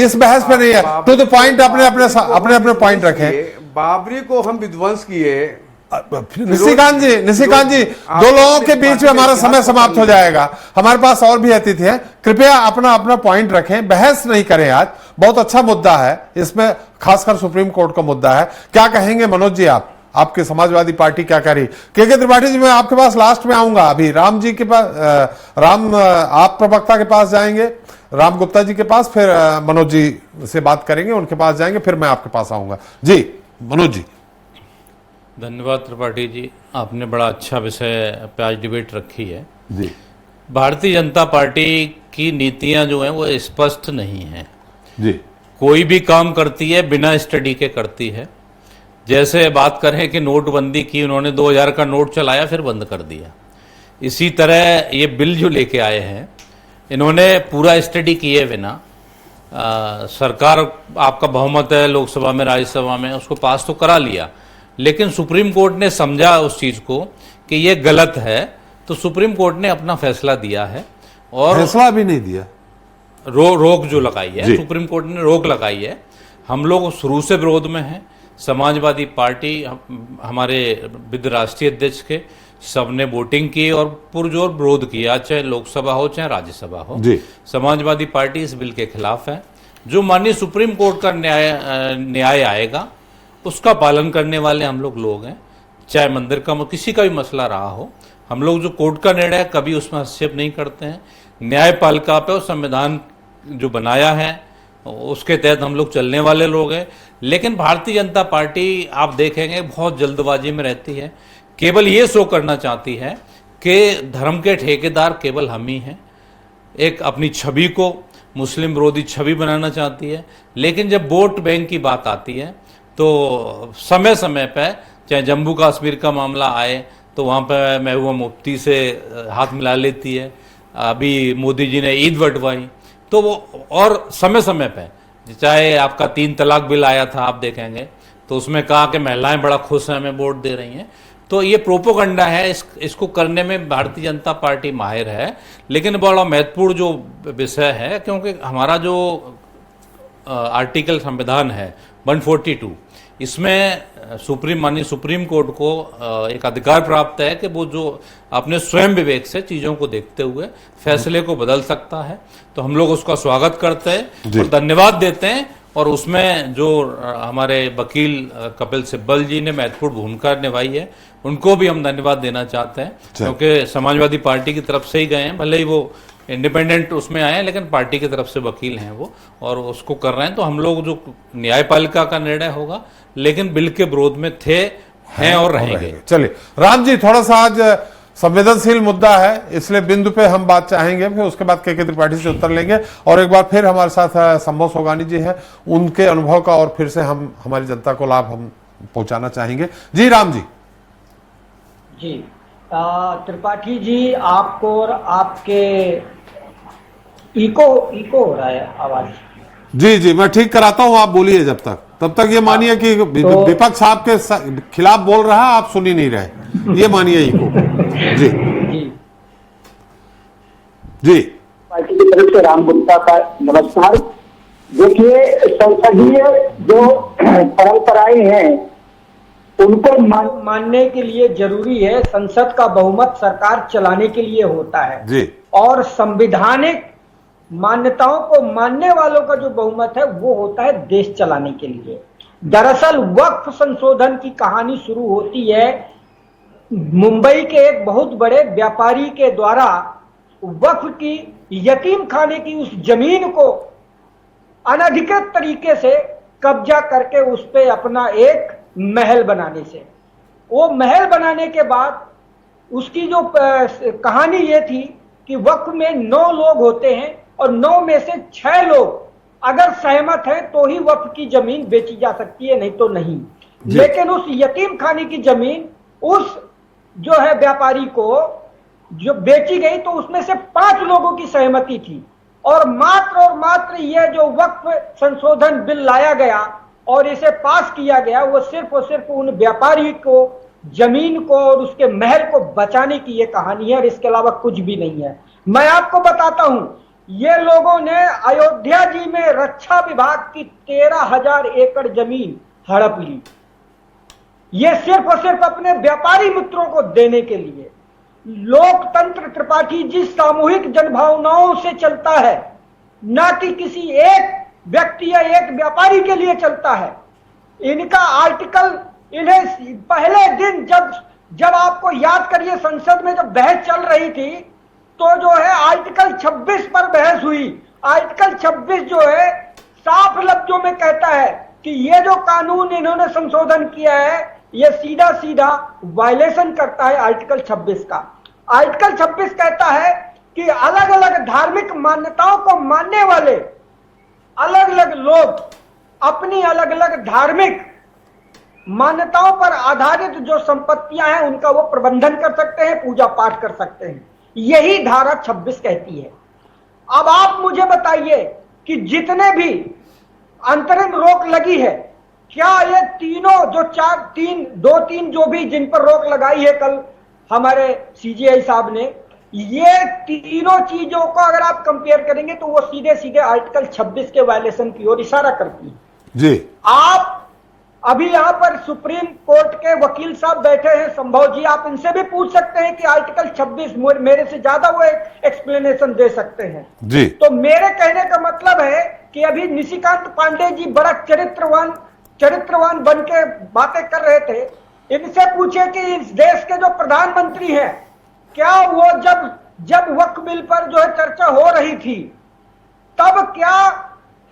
इस बहस पे नहीं है, तो द पॉइंट अपने पॉइंट रखें। बाबरी को हम विध्वंस किए। निशिकांत जी, दो लोगों के बीच में हमारा समय समाप्त हो जाएगा। हमारे पास और भी अतिथि हैं, कृपया अपना पॉइंट रखें, बहस नहीं करें। आज बहुत अच्छा मुद्दा है, इसमें खासकर सुप्रीम कोर्ट का मुद्दा है। क्या कहेंगे मनोज जी, आपके समाजवादी पार्टी क्या कह रही? के त्रिपाठी जी, मैं आपके पास लास्ट में आऊंगा। अभी राम जी के पास, आप प्रवक्ता के पास जाएंगे, राम गुप्ता जी के पास, फिर मनोज जी से बात करेंगे, उनके पास जाएंगे, फिर मैं आपके पास आऊंगा। जी मनोज जी। धन्यवाद त्रिपाठी जी, आपने बड़ा अच्छा विषय पे आज डिबेट रखी है। जी, भारतीय जनता पार्टी की नीतियां जो हैं वो स्पष्ट नहीं हैं। जी, कोई भी काम करती है बिना स्टडी के करती है। जैसे बात करें कि नोटबंदी की, उन्होंने 2000 का नोट चलाया फिर बंद कर दिया। इसी तरह ये बिल जो लेके आए हैं, इन्होंने पूरा स्टडी किए बिना, सरकार आपका बहुमत है लोकसभा में, राज्यसभा में, उसको पास तो करा लिया, लेकिन सुप्रीम कोर्ट ने समझा उस चीज़ को कि ये गलत है, तो तो सुप्रीम कोर्ट ने अपना फैसला दिया है और फैसला भी नहीं दिया, रोक जो लगाई है, सुप्रीम कोर्ट ने रोक लगाई है। हम लोग शुरू से विरोध में हैं। समाजवादी पार्टी हमारे विद राष्ट्रीय अध्यक्ष के सबने वोटिंग की और पुरजोर विरोध किया, चाहे लोकसभा हो चाहे राज्यसभा हो। समाजवादी पार्टी इस बिल के खिलाफ है। जो माननीय सुप्रीम कोर्ट का न्याय आएगा उसका पालन करने वाले हम लोग हैं, चाहे मंदिर का किसी का भी मसला रहा हो। हम लोग जो कोर्ट का निर्णय है कभी उसमें हस्तक्षेप नहीं करते हैं। न्यायपालिका पे और संविधान जो बनाया है उसके तहत हम लोग चलने वाले लोग हैं। लेकिन भारतीय जनता पार्टी आप देखेंगे बहुत जल्दबाजी में रहती है, केवल ये शो करना चाहती है कि धर्म के ठेकेदार केवल हम ही हैं। एक अपनी छवि को मुस्लिम विरोधी छवि बनाना चाहती है। लेकिन जब वोट बैंक की बात आती है तो समय समय पर चाहे जम्मू कश्मीर का मामला आए तो वहाँ पर महबूबा मुफ्ती से हाथ मिला लेती है। अभी मोदी जी ने ईद बंटवाई तो वो, और समय समय पे चाहे आपका 3 तलाक बिल आया था, आप देखेंगे तो उसमें कहा कि महिलाएं बड़ा खुश हैं, हमें वोट दे रही हैं। तो ये प्रोपोगंडा है, इसको करने में भारतीय जनता पार्टी माहिर है। लेकिन बड़ा महत्वपूर्ण जो विषय है, क्योंकि हमारा जो आर्टिकल संविधान है 142, इसमें माननीय सुप्रीम कोर्ट को एक अधिकार प्राप्त है कि वो जो अपने स्वयं विवेक से चीज़ों को देखते हुए फैसले को बदल सकता है। तो हम लोग उसका स्वागत करते हैं और धन्यवाद देते हैं। और उसमें जो हमारे वकील कपिल सिब्बल जी ने महत्वपूर्ण भूमिका निभाई है, उनको भी हम धन्यवाद देना चाहते हैं, क्योंकि समाजवादी पार्टी की तरफ से ही गए हैं। भले ही वो इंडिपेंडेंट उसमें आए हैं, लेकिन पार्टी की तरफ से वकील हैं वो, और उसको कर रहे हैं। तो हम लोग जो न्यायपालिका का निर्णय होगा, लेकिन बिल के विरोध में थे, हैं और रहेंगे। चलिए राम जी, थोड़ा सा आज संवेदनशील मुद्दा है, इसलिए बिंदु पे हम बात चाहेंगे, फिर उसके बाद के त्रिपाठी से उत्तर लेंगे। और एक बार फिर हमारे साथ संभव सोगानी जी हैं, उनके अनुभव का और फिर से हम हमारी जनता को लाभ हम पहुंचाना चाहेंगे। जी राम जी। जी त्रिपाठी जी, आपको और आपके इको हो रहा है आवाज। जी जी, मैं ठीक कराता हूं, आप बोलिए तब तक ये मानिए कि विपक्ष आपके खिलाफ बोल रहा है, आप सुन ही नहीं रहे, ये मानिए इको। जी जी, पार्टी की तरफ से राम गुप्ता का नमस्कार। देखिए, संसदीय जो परंपराएं हैं उनको मानने के लिए जरूरी है, संसद का बहुमत सरकार चलाने के लिए होता है जी, और संवैधानिक मान्यताओं को मानने वालों का जो बहुमत है वो होता है देश चलाने के लिए। दरअसल वक्फ संशोधन की कहानी शुरू होती है मुंबई के एक बहुत बड़े व्यापारी के द्वारा वक्फ की यतीम खाने की उस जमीन को अनधिकृत तरीके से कब्जा करके उस पे अपना एक महल बनाने से। वो महल बनाने के बाद उसकी जो कहानी ये थी कि वक्फ में 9 लोग होते हैं और 9 में से 6 लोग अगर सहमत हैं तो ही वक्फ की जमीन बेची जा सकती है, नहीं तो नहीं। लेकिन उस यतीम खाने की जमीन उस जो है व्यापारी को जो बेची गई तो उसमें से 5 लोगों की सहमति थी, और मात्र यह जो वक्फ संशोधन बिल लाया गया और इसे पास किया गया, वो सिर्फ और सिर्फ उन व्यापारी को जमीन को और उसके महल को बचाने की ये कहानी है, और इसके अलावा कुछ भी नहीं है। मैं आपको बताता हूं, ये लोगों ने अयोध्या जी में रक्षा विभाग की 13,000 एकड़ जमीन हड़प ली, ये सिर्फ और सिर्फ अपने व्यापारी मित्रों को देने के लिए। लोकतंत्र त्रिपाठी जी सामूहिक जनभावनाओं से चलता है, ना कि किसी एक व्यक्ति या एक व्यापारी के लिए चलता है। इनका आर्टिकल, इन्हें पहले दिन जब आपको याद करिए संसद में जब बहस चल रही थी तो जो है आर्टिकल 26 पर बहस हुई। आर्टिकल 26 जो है साफ लफ्जों में कहता है कि ये जो कानून इन्होंने संशोधन किया है ये सीधा सीधा वायलेशन करता है आर्टिकल 26 का। आर्टिकल 26 कहता है कि अलग अलग धार्मिक मान्यताओं को मानने वाले अलग अलग लोग अपनी अलग अलग धार्मिक मान्यताओं पर आधारित जो संपत्तियां हैं उनका वो प्रबंधन कर सकते हैं, पूजा पाठ कर सकते हैं। यही धारा 26 कहती है। अब आप मुझे बताइए कि जितने भी अंतरिम रोक लगी है, क्या ये तीनों जो 2-3 जो भी जिन पर रोक लगाई है कल हमारे सीजीआई साहब ने, ये तीनों चीजों को अगर आप कंपेयर करेंगे तो वो सीधे सीधे आर्टिकल 26 के वायलेशन की ओर इशारा करती है जी। आप अभी यहाँ पर सुप्रीम कोर्ट के वकील साहब बैठे हैं, संभव जी, आप इनसे भी पूछ सकते हैं कि आर्टिकल 26 मेरे से ज्यादा वो एक्सप्लेनेशन दे सकते हैं जी। तो मेरे कहने का मतलब है कि अभी निशिकांत पांडे जी बड़ा चरित्रवान बन के बातें कर रहे थे। इनसे पूछे कि इस देश के जो प्रधानमंत्री हैं, क्या वो जब वक्फ बिल पर जो है चर्चा हो रही थी, तब क्या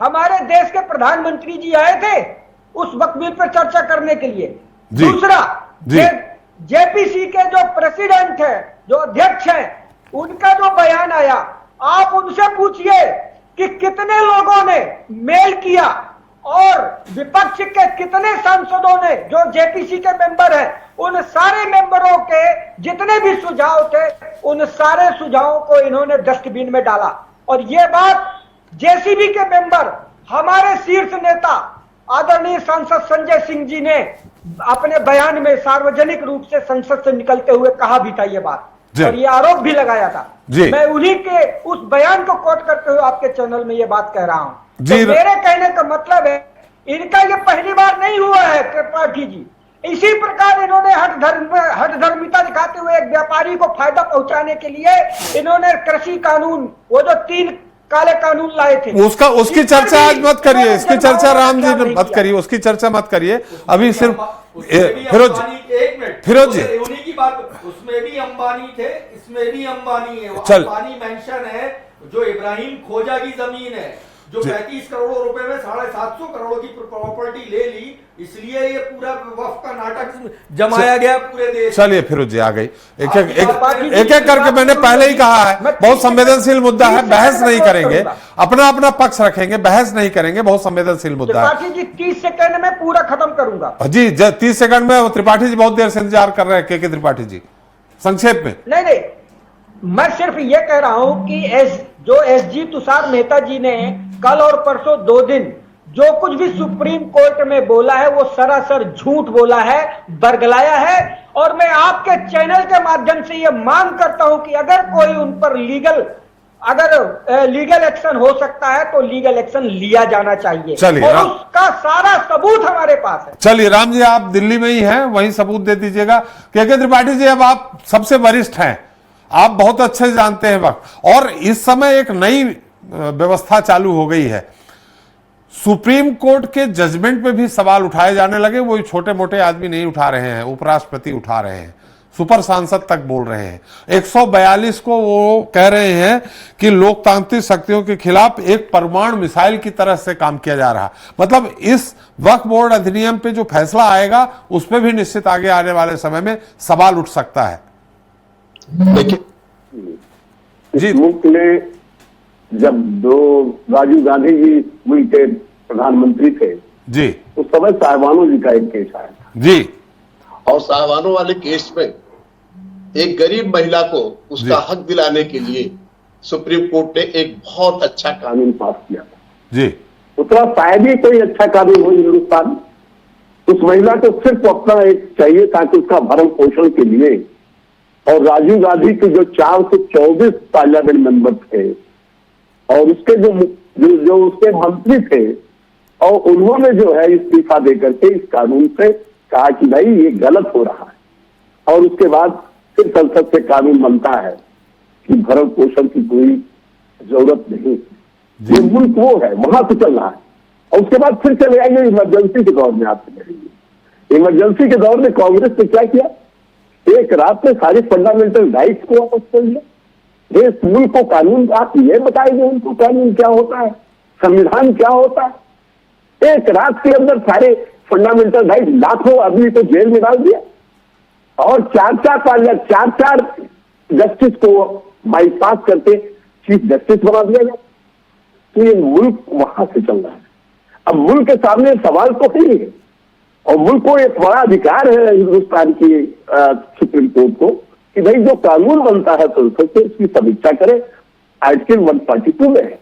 हमारे देश के प्रधानमंत्री जी आए थे उस वक्फ बिल पर चर्चा करने के लिए? दूसरा, जेपीसी के जो प्रेसिडेंट है, जो अध्यक्ष है, उनका जो बयान आया, आप उनसे पूछिए कि कितने लोगों ने मेल किया और विपक्ष के कितने सांसदों ने, जो जेपीसी के मेंबर हैं, उन सारे मेंबरों के जितने भी सुझाव थे, उन सारे सुझावों को इन्होंने डस्टबिन में डाला। और यह बात जेसीबी के मेंबर, हमारे शीर्ष नेता आदरणीय सांसद संजय सिंह जी ने अपने बयान में सार्वजनिक रूप से संसद से निकलते हुए कहा भी था ये बात, और ये आरोप भी लगाया था। मैं उन्हीं के उस बयान को कोट करते हुए आपके चैनल में ये बात कह रहा हूं। तो मेरे कहने का मतलब है, इनका ये पहली बार नहीं हुआ है त्रिपाठी जी। इसी प्रकार इन्होंने हठधर्मिता दिखाते हुए एक व्यापारी को फायदा पहुंचाने के लिए इन्होंने कृषि कानून, वो जो 3 काले कानून लाए थे, उसकी चर्चा आज मत करिए, इसकी चर्चा राम जी मत करिए, उसकी चर्चा मत करिए अभी। सिर्फ फिरोज जी, उन्हीं की बात, उसमें भी अंबानी थे, इसमें भी अंबानी है। अंबानी मेंशन है, जो इब्राहिम खोजा की जमीन है, जो 35 करोड़ रुपए में 750 करोड़ की प्रॉपर्टी ले ली, इसलिए ये पूरा वक्फ का नाटक जमाया गया पूरे देश। चलिए फिरोज जी आ गई, एक एक करके मैंने पहले ही कहा है, बहुत संवेदनशील मुद्दा है, बहस नहीं करेंगे, अपना अपना पक्ष रखेंगे, बहस नहीं करेंगे, बहुत संवेदनशील मुद्दा है। त्रिपाठी जी 30 सेकंड में पूरा खत्म करूंगा जी। 30 सेकंड में त्रिपाठी जी बहुत देर से इंतजार कर रहे हैं। के त्रिपाठी जी संक्षेप में। नहीं, मैं सिर्फ ये कह रहा हूं कि जो एसजी तुषार मेहता जी ने कल और परसों 2 दिन जो कुछ भी सुप्रीम कोर्ट में बोला है, वो सरासर झूठ बोला है, बरगलाया है। और मैं आपके चैनल के माध्यम से ये मांग करता हूं कि अगर कोई उन पर लीगल एक्शन हो सकता है तो लीगल एक्शन लिया जाना चाहिए। चलिए, और उसका सारा सबूत हमारे पास है। चलिए राम जी, आप दिल्ली में ही हैं, वहीं सबूत दे दीजिएगा। के त्रिपाठी जी, अब आप सबसे वरिष्ठ हैं, आप बहुत अच्छे से जानते हैं वक्त, और इस समय एक नई व्यवस्था चालू हो गई है। सुप्रीम कोर्ट के जजमेंट पे भी सवाल उठाए जाने लगे। वो छोटे मोटे आदमी नहीं उठा रहे हैं, उपराष्ट्रपति उठा रहे हैं, सुपर सांसद तक बोल रहे हैं। 142 को वो कह रहे हैं कि लोकतांत्रिक शक्तियों के खिलाफ एक परमाणु मिसाइल की तरह से काम किया जा रहा। मतलब इस वक्फ बोर्ड अधिनियम पे जो फैसला आएगा, उस पर भी निश्चित आगे आने वाले समय में सवाल उठ सकता है। जी, मुल्क में जब राजीव गांधी जी मुल्क के प्रधानमंत्री थे जी, उस समय साहबानों जी का एक केस आया था जी, और साहबानों वाले केस में एक गरीब महिला को उसका हक दिलाने के लिए सुप्रीम कोर्ट ने एक बहुत अच्छा कानून पास किया था जी। उतना शायद ही कोई अच्छा कानून हो हिंदुस्तान में। उस महिला को सिर्फ अपना एक चाहिए था कि उसका भरण पोषण के लिए, और राजीव गांधी के जो 424 पार्लियामेंट मेंबर थे और उसके जो उसके मंत्री थे, और उन्होंने जो है इस्तीफा देकर के इस कानून से कहा कि भाई ये गलत हो रहा है, और उसके बाद फिर संसद से कानून बनता है कि भरण पोषण की कोई जरूरत नहीं। ये मुल्क वो है, वहां से चल रहा है। और उसके बाद फिर चले आएंगे इमरजेंसी के दौर में। आपसे कहेंगे इमरजेंसी के दौर में कांग्रेस ने क्या किया, एक रात में सारी फंडामेंटल राइट्स को वापस कर लिया। इस मुल्क को कानून, आप ये बताएंगे उनको कानून क्या होता है, संविधान क्या होता है। एक रात के अंदर सारे फंडामेंटल राइट, लाखों आदमी को जेल में डाल दिया, और 4 जस्टिस को बाईपास करके चीफ जस्टिस बना दिया गया। तो ये मुल्क वहां से चल रहा है। अब मुल्क के सामने सवाल तो नहीं है, और मुल्क को एक बड़ा अधिकार है हिंदुस्तान की सुप्रीम कोर्ट को कि भाई जो कानून बनता है संसद से उसकी समीक्षा करे। आर्टिकल 142 में है।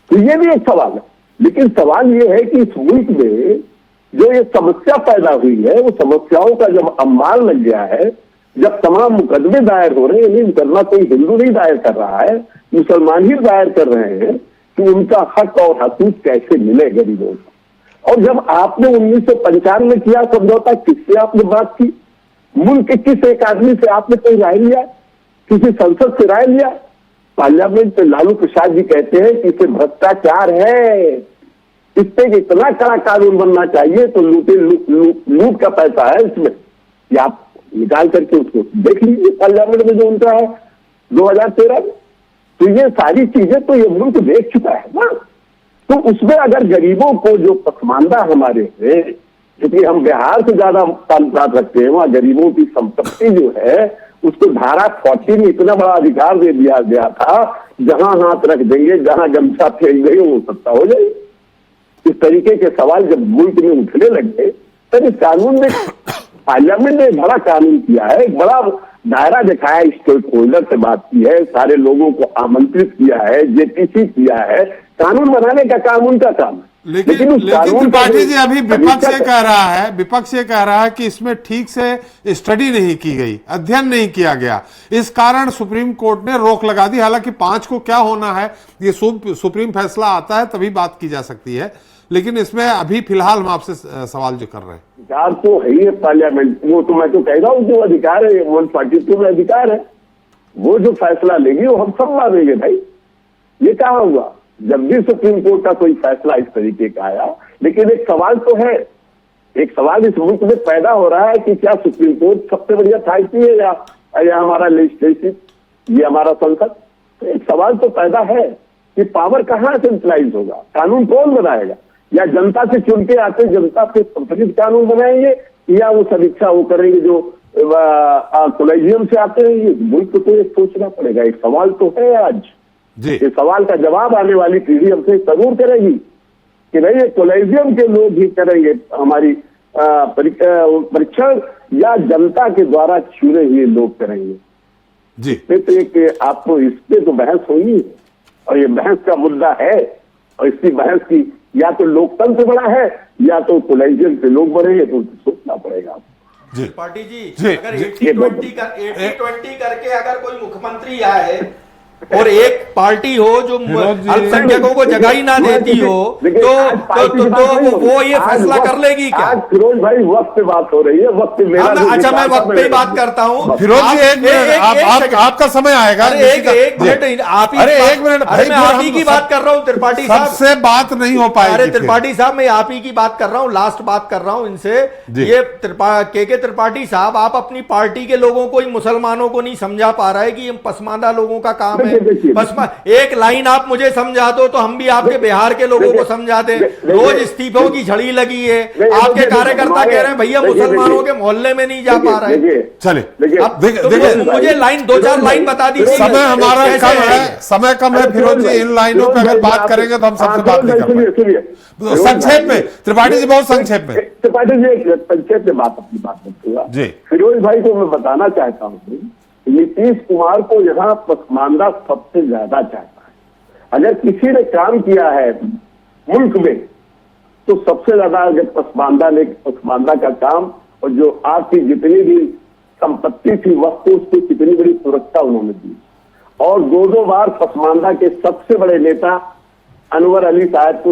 तो ये भी एक सवाल है। लेकिन सवाल ये है कि इस मुल्क में जो ये समस्या पैदा हुई है, वो समस्याओं का जब अंबार लग गया है, जब तमाम मुकदमे दायर हो रहे हैं, ये मुकदमा कोई हिंदू नहीं दायर कर रहा है, मुसलमान ही दायर कर रहे हैं कि उनका हक और हकूक कैसे मिले गरीबों को। और जब आपने 1995 में किया समझौता, किससे आपने बात की? मुल्क के किस एक आदमी से आपने कोई राय लिया? किसी संसद से राय लिया? पार्लियामेंट में लालू प्रसाद जी कहते हैं कि इसे भ्रष्टाचार है, इस पे इतना कड़ा कानून बनना चाहिए, तो लूट का पैसा है इसमें, कि आप निकाल करके उसको देख लीजिए पार्लियामेंट में जो उनका है 2013 में। तो ये सारी चीजें तो ये मुल्क देख चुका है ना। तो उसमें अगर गरीबों को जो पसमानदा हमारे हैं, क्योंकि हम बिहार से ज्यादा ताल्लुकात रखते हैं, वहां गरीबों की संपत्ति जो है उसको धारा 40 में इतना बड़ा अधिकार दे दिया गया था, जहां हाथ रख देंगे, जहां गमछा फेंक देंगे वो सत्ता हो जाएगी। इस तरीके के सवाल जब मुल्क में उठने लगे, तब इस कानून में पार्लियामेंट ने एक बड़ा कानून किया है, एक बड़ा दायरा दिखाया, स्टेक होल्डर से बात की है, सारे लोगों को आमंत्रित किया है, जेपीसी किया है, कानून बनाने का काम उनका काम है। लेकिन त्रिपाठी जी अभी विपक्ष ये कह रहा है कि इसमें ठीक से स्टडी नहीं की गई, अध्ययन नहीं किया गया, इस कारण सुप्रीम कोर्ट ने रोक लगा दी। हालांकि 5 को क्या होना है, ये सुप्रीम फैसला आता है तभी बात की जा सकती है, लेकिन इसमें अभी फिलहाल हम आपसे सवाल जो कर रहे हैं। अधिकार तो है ही है पार्लियामेंट, वो तो मैं तो कह रहा हूँ जो अधिकार है 142 में अधिकार है, वो जो फैसला लेगी वो हम सब मानेंगे भाई। ये कहा हुआ जब भी सुप्रीम कोर्ट का कोई फैसला इस तरीके का आया। लेकिन एक सवाल तो है, एक सवाल इस मुल्क में पैदा हो रहा है कि क्या सुप्रीम कोर्ट सबसे बढ़िया अथॉरिटी है या हमारा लेजिस्लेटिव, ये हमारा संसद? तो एक सवाल तो पैदा है कि पावर कहाँ सेंट्रलाइज होगा, कानून कौन बनाएगा? या जनता से चुन के आते जनता से संबंधित कानून बनाएंगे, या वो समीक्षा वो करेंगे जो कोलेजियम से आते हैं? ये मुल्क को एक सोचना पड़ेगा। एक सवाल तो है आज, इस सवाल का जवाब आने वाली पीढ़ी हमसे जरूर करेगी कि नहीं ये कोलेजियम के लोग ही करेंगे हमारी परीक्षण, या जनता के द्वारा चुने हुए लोग करेंगे जी। तो एक आपको इस पे तो बहस होनी है, और ये बहस का मुद्दा है, और इसकी बहस की या तो लोकतंत्र बड़ा है या तो कोलेजियम के लोग बड़े, तो सोचना पड़ेगा आपको। त्रिपाठी जी अगर 80-20 करके अगर कोई मुख्यमंत्री आए और एक पार्टी हो जो अल्पसंख्यकों को जगह ही ना देती हो, तो वो ये फैसला कर लेगी क्या? आज फिरोज भाई वक्त पे बात हो रही है, वक्त पे मेरा अच्छा मैं वक्त पे बात करता हूँ। फिरोज जी एक मिनट, आपका समय आएगा। एक मिनट आप ही की बात कर रहा हूँ त्रिपाठी साहब, सबसे बात नहीं हो पाएगी। अरे त्रिपाठी साहब मैं आप ही की बात कर रहा हूँ, लास्ट बात कर रहा हूँ इनसे। ये के त्रिपाठी साहब, आप अपनी पार्टी के लोगों को, मुसलमानों को नहीं समझा पा रहा है कि पसमानदा लोगों का काम है। बस एक लाइन आप मुझे समझा दो तो हम भी आपके बिहार के लोगों को समझा दें। रोज इस्तीफों की झड़ी लगी है, आपके कार्यकर्ता कह रहे हैं भैया मुसलमानों के मोहल्ले में नहीं जा पा रहे। चले अब मुझे लाइन 2-4 लाइन बता दीजिए। समय हमारा कम है, समय कम है फिरोज जी, इन लाइनों पे अगर बात करेंगे तो हम सबसे बात नहीं कर पाएंगे। संक्षेप में त्रिपाठी जी, बहुत संक्षेप में। त्रिपाठी जी संक्षेप में बात अपनी बात करूंगा जी। फिरोज भाई को मैं बताना चाहता हूँ, नीतीश कुमार को यहाँ पसमानदा सबसे ज्यादा चाहता है। अगर किसी ने काम किया है मुल्क में तो सबसे ज्यादा अगर पसमानदा का काम, और जो आपकी जितनी भी संपत्ति थी वक्त उसको कितनी बड़ी सुरक्षा उन्होंने दी। और 2 बार पसमानदा के सबसे बड़े नेता अनवर अली साहब को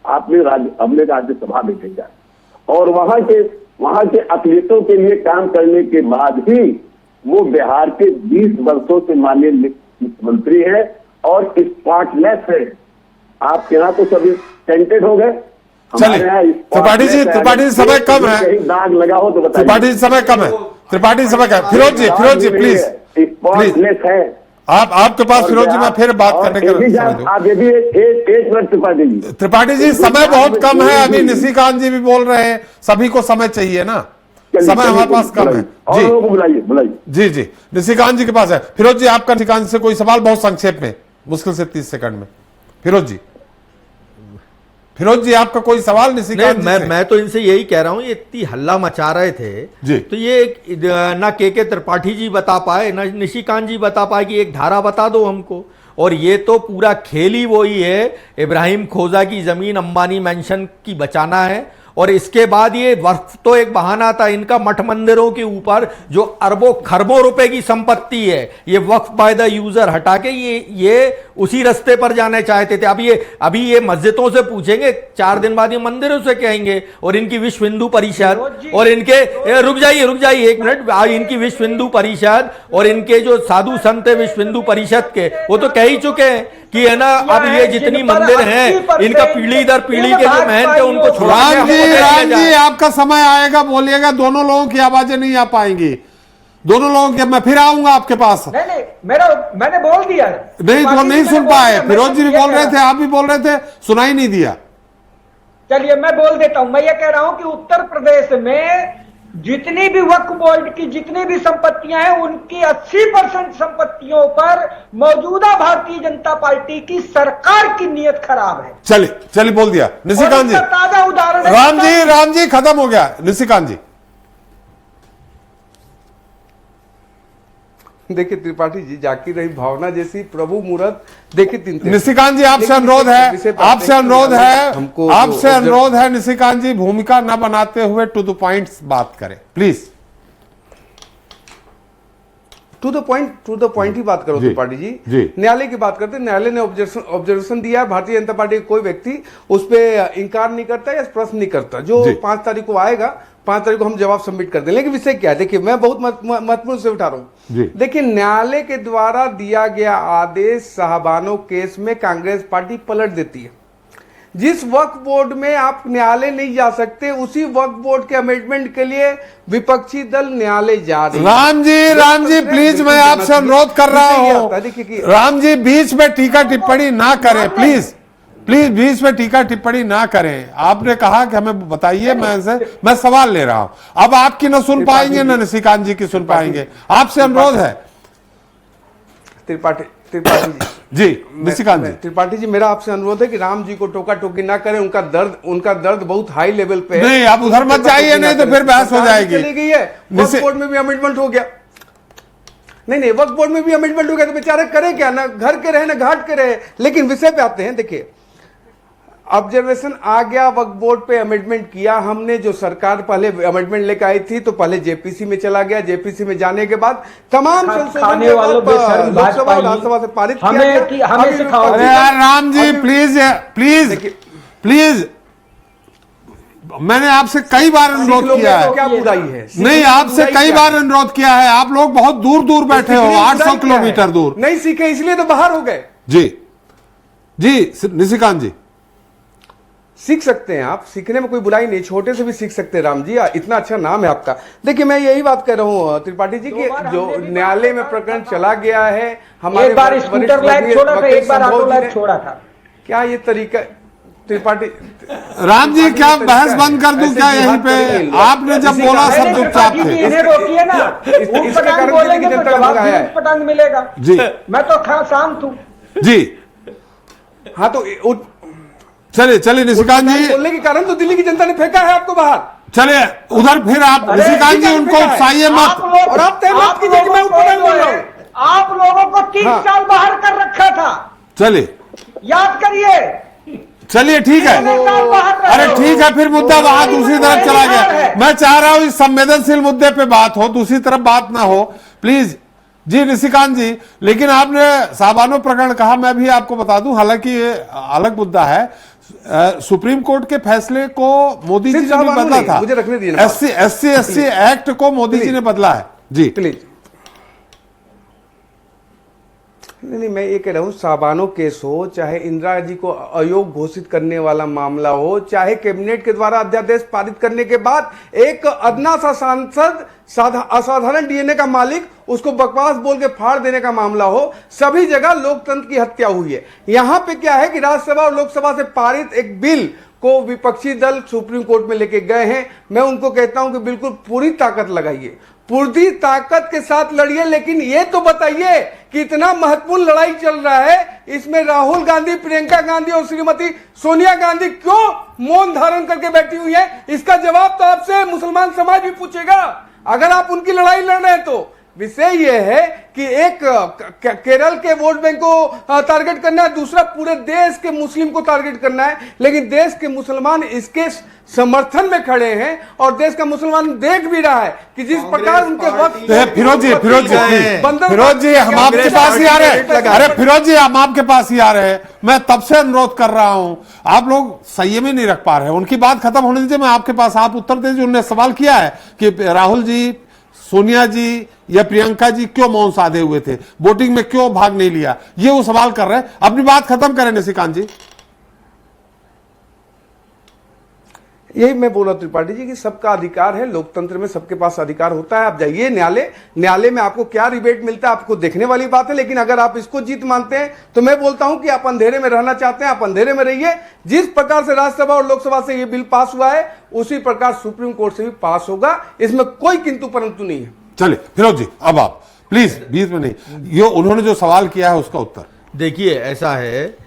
हमने राज्यसभा में भेजा, और वहां के अकलियतों के लिए काम करने के बाद ही वो बिहार के 20 वर्षों से माननीय मुख्यमंत्री है और स्पॉटलेस है। आपके यहाँ तो सभी टेंटेड हो गए, त्रिपाठी जी समय कम है, दाग लगा हो तो बताइए। त्रिपाठी जी समय कम है, त्रिपाठी समय का फिरोज जी प्लीज स्पॉटलेस है। आपके पास फिरोज जी मैं फिर बात करने का आप यदि एक मिनट त्रिपाठी जी समय बहुत कम है, अभी निशिकांत जी भी बोल रहे हैं, सभी को समय चाहिए ना, समय हमारे पास कम है जी। बुलाइए जी निशिकांत जी के पास है। फिरोज जी आपका निशिकांत से कोई सवाल, बहुत संक्षेप में, मुश्किल से 30 सेकंड में। फिरोज जी आपका कोई सवाल निशिकांत जी से? मैं तो इनसे यही कह रहा हूं, ये इतनी हल्ला मचा रहे थे जी, तो ये ना के त्रिपाठी जी बता पाए ना निशिकांत जी बता पाए कि एक धारा बता दो हमको। और ये तो पूरा खेल ही वही है, इब्राहिम खोजा की जमीन अंबानी मेंशन की बचाना है और इसके बाद ये वक्फ तो एक बहाना था, इनका मठ मंदिरों के ऊपर जो अरबों खरबों रुपए की संपत्ति है, ये वक्फ बाय द यूजर हटा के ये उसी रास्ते पर जाने चाहते थे। अभी ये मस्जिदों से पूछेंगे, 4 दिन बाद ये मंदिरों से कहेंगे, और इनकी विश्व हिंदू परिषद और इनके रुक जाइए 1 मिनट, इनकी विश्व हिंदू परिषद और इनके जो साधु संत है विश्व हिंदू परिषद के, वो तो कह ही चुके हैं कि है ना, अब ये जितनी मंदिर हैं इनका पीढ़ी दर पीढ़ी के जो महंत है उनको छुड़ा। राम जी आपका समय आएगा, बोलिएगा, दोनों लोगों की आवाजें नहीं आ पाएंगी, दोनों लोगों के, मैं फिर आऊंगा आपके पास। नहीं मैंने बोल दिया नहीं तो नहीं सुन पाए, फिरोज जी भी बोल रहे थे, आप भी बोल रहे थे, सुनाई नहीं दिया। चलिए मैं बोल देता हूं, मैं ये कह रहा हूं कि उत्तर प्रदेश में जितनी भी वक्फ बोर्ड की जितनी भी संपत्तियां हैं उनकी 80% संपत्तियों पर मौजूदा भारतीय जनता पार्टी की सरकार की नीयत खराब है। चलिए बोल दिया निशिकांत जी। ताजा उदाहरण राम जी खत्म हो गया। निशिकांत जी देखिए त्रिपाठी जी, जाकिर रही भावना जैसी प्रभु मुहूर्त देखिए। निशिकांत जी आपसे अनुरोध है निशिकांत जी, भूमिका न बनाते हुए टू द पॉइंट बात करें प्लीज। टू द पॉइंट ही बात करो त्रिपाठी जी। न्यायालय की बात करते हैं, न्यायालय ने ऑब्जर्वेशन दिया है, भारतीय जनता पार्टी का कोई व्यक्ति उस पर इंकार नहीं करता या प्रश्न नहीं करता। जो 5 तारीख को आएगा, 5 तारीख को हम जवाब सबमिट कर दें। लेकिन विषय क्या है, देखिए मैं बहुत महत्वपूर्ण से उठा रहा हूं। देखिए न्यायालय के द्वारा दिया गया आदेश साहबानो केस में कांग्रेस पार्टी पलट देती है। जिस वक्फ बोर्ड में आप न्यायालय नहीं जा सकते, उसी वक्फ बोर्ड के अमेंडमेंट के लिए विपक्षी दल न्यायालय जा रही है। राम जी प्लीज, मैं आपसे अनुरोध कर रहा हूं, राम जी बीच में टीका टिप्पणी ना करें प्लीज, बीच में टीका टिप्पणी ना करें। आपने कहा कि हमें बताइए, मैं सवाल ले रहा हूं। अब आपकी न सुन पाएंगे न निशिकांत जी की सुन पाएंगे, आपसे अनुरोध है। त्रिपाठी जी निशिकांत जी। त्रिपाठी जी मेरा आपसे अनुरोध है कि राम जी को टोका टोकी ना करें, उनका दर्द बहुत हाई लेवल पे है। नहीं आप उधर मत जाइए, नहीं तो फिर बहस हो जाएगी। चली गई है, वक्फ बोर्ड में भी अमेंडमेंट हो गया। नहीं वक्फ बोर्ड में भी अमेंडमेंट हो गया, तो बेचारे करे क्या, ना घर के रहे ना घाट के रहे। लेकिन विषय पे आते हैं। देखिए ऑब्जर्वेशन आ गया, वक्फ बोर्ड पे अमेंडमेंट किया हमने। जो सरकार पहले अमेंडमेंट लेकर आई थी तो पहले जेपीसी में चला गया, जेपीसी में जाने के बाद तमाम संशोधन लोकसभा और राज्यसभा से पारित किया गया। अरे यार राम जी प्लीज मैंने आपसे कई बार अनुरोध किया है, क्या बुराई है? नहीं आपसे कई बार अनुरोध किया है, आप लोग बहुत दूर दूर बैठे हो, 800 किलोमीटर दूर। नहीं सीखे इसलिए तो बाहर हो गए। जी निशिकांत जी सीख सकते हैं आप, सीखने में कोई बुराई नहीं, छोटे से भी सीख सकते हैं। राम जी इतना अच्छा नाम है आपका। देखिए मैं यही बात कर रहा हूँ त्रिपाठी जी की, जो न्यायालय में प्रकरण चला गया है, हमारे एक बार स्कूटर लाइट छोड़ा था, एक बार ऑटो लाइट छोड़ा था। क्या ये तरीका त्रिपाठी? राम जी क्या बहस बंद कर दूं क्या यहीं पे? आपने जब बोला सब चुपचाप थे। रोकिए ना, पतंग मिलेगा जी। मैं तो शांत हूँ जी। हाँ तो चलिए निशिकांत जी, बोलने के कारण तो दिल्ली की जनता ने फेंका है आपको बाहर। चलिए उधर फिर आप निशिकांत जी उनको उकसाइए मत, और आप तहमत कीजिए कि मैं उत्तर बोल रहा हूँ। आप लोगों को 3 साल बाहर कर रखा था, चलिए याद करिए। चलिए ठीक है, अरे ठीक है, फिर मुद्दा वहां दूसरी तरफ चला गया। मैं चाह रहा हूं इस संवेदनशील मुद्दे पे बात हो, दूसरी तरफ बात ना हो प्लीज। जी निशिकांत जी, लेकिन आपने साहबानो प्रकरण कहा, मैं भी आपको बता दूं, हालांकि ये अलग मुद्दा है, सुप्रीम कोर्ट के फैसले को मोदी जी ने भी बदला था। मुझे रखने दीजिए। SC एक्ट को मोदी जी ने बदला है। जी प्लीज। नहीं मैं ये कह रहा हूं, साहबानो केस हो, चाहे इंदिरा जी को अयोग्य घोषित करने वाला मामला हो, चाहे कैबिनेट के द्वारा अध्यादेश पारित करने के बाद एक अदना सा सांसद असाधारण डीएनए का मालिक उसको बकवास बोल के फाड़ देने का मामला हो, सभी जगह लोकतंत्र की हत्या हुई है। यहां पे क्या है कि राज्यसभा और लोकसभा से पारित एक बिल को विपक्षी दल सुप्रीम कोर्ट में लेके गए हैं। मैं उनको कहता हूं कि बिल्कुल पूरी ताकत लगाइए, पूरी ताकत के साथ लड़िए, लेकिन ये तो बताइए कि इतना महत्वपूर्ण लड़ाई चल रहा है, इसमें राहुल गांधी, प्रियंका गांधी और श्रीमती सोनिया गांधी क्यों मौन धारण करके बैठी हुई है? इसका जवाब तो आपसे मुसलमान समाज भी पूछेगा। अगर आप उनकी लड़ाई लड़ रहे हैं तो विषय ये है कि एक केरल के वोट बैंक को टारगेट करना है, दूसरा पूरे देश के मुस्लिम को टारगेट करना है। लेकिन देश के मुसलमान इसके समर्थन में खड़े हैं और देश का मुसलमान देख भी रहा है कि जिस प्रकार उनके वक्त फिरोज जी हम आपके पास ही आ रहे हैं। अरे फिरोज जी हम आपके पास ही आ रहे हैं। मैं तब से अनुरोध कर रहा हूं, आप लोग संयम ही नहीं रख पा रहे हैं। उनकी बात खत्म होने दीजिए, मैं आपके पास, आप उत्तर दीजिए। उन्होंने सवाल किया है कि राहुल जी, सोनिया जी या प्रियंका जी क्यों मौन साधे हुए थे, वोटिंग में क्यों भाग नहीं लिया, ये वो सवाल कर रहे हैं। अपनी बात खत्म करें निशिकांत जी। यही मैं बोला त्रिपाठी जी कि सबका अधिकार है, लोकतंत्र में सबके पास अधिकार होता है। आप जाइए न्यायालय में आपको क्या रिबेट मिलता है आपको देखने वाली बात है। लेकिन अगर आप इसको जीत मानते हैं तो मैं बोलता हूं कि आप अंधेरे में रहना चाहते हैं, आप अंधेरे में रहिए। जिस प्रकार से राज्यसभा और लोकसभा से ये बिल पास हुआ है उसी प्रकार सुप्रीम कोर्ट से भी पास होगा, इसमें कोई किंतु परंतु नहीं है। चलिए फिरोज जी अब आप प्लीज बीच में नहीं, ये उन्होंने जो सवाल किया है उसका उत्तर देखिए। ऐसा है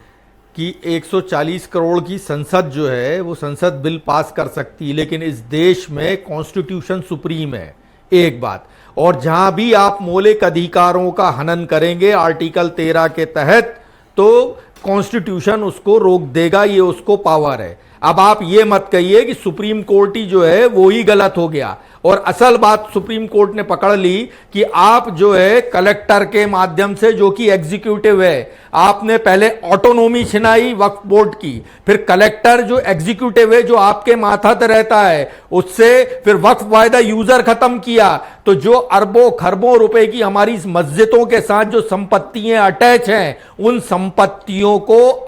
कि 140 करोड़ की संसद जो है वो संसद बिल पास कर सकती है, लेकिन इस देश में कॉन्स्टिट्यूशन सुप्रीम है, एक बात। और जहां भी आप मौलिक अधिकारों का हनन करेंगे आर्टिकल 13 के तहत तो कॉन्स्टिट्यूशन उसको रोक देगा, ये उसको पावर है। अब आप ये मत कहिए कि सुप्रीम कोर्ट ही जो है वो ही गलत हो गया। और असल बात सुप्रीम कोर्ट ने पकड़ ली कि आप जो है कलेक्टर के माध्यम से, जो कि एग्जीक्यूटिव है, आपने पहले ऑटोनॉमी छिनाई वक्फ बोर्ड की, फिर कलेक्टर जो एग्जीक्यूटिव है, जो आपके माथात रहता है, उससे फिर वक्फ वायदा यूजर खत्म किया। तो जो अरबों खरबों रुपए की हमारी इस मस्जिदों के साथ जो संपत्तियां अटैच हैं, उन संपत्तियों को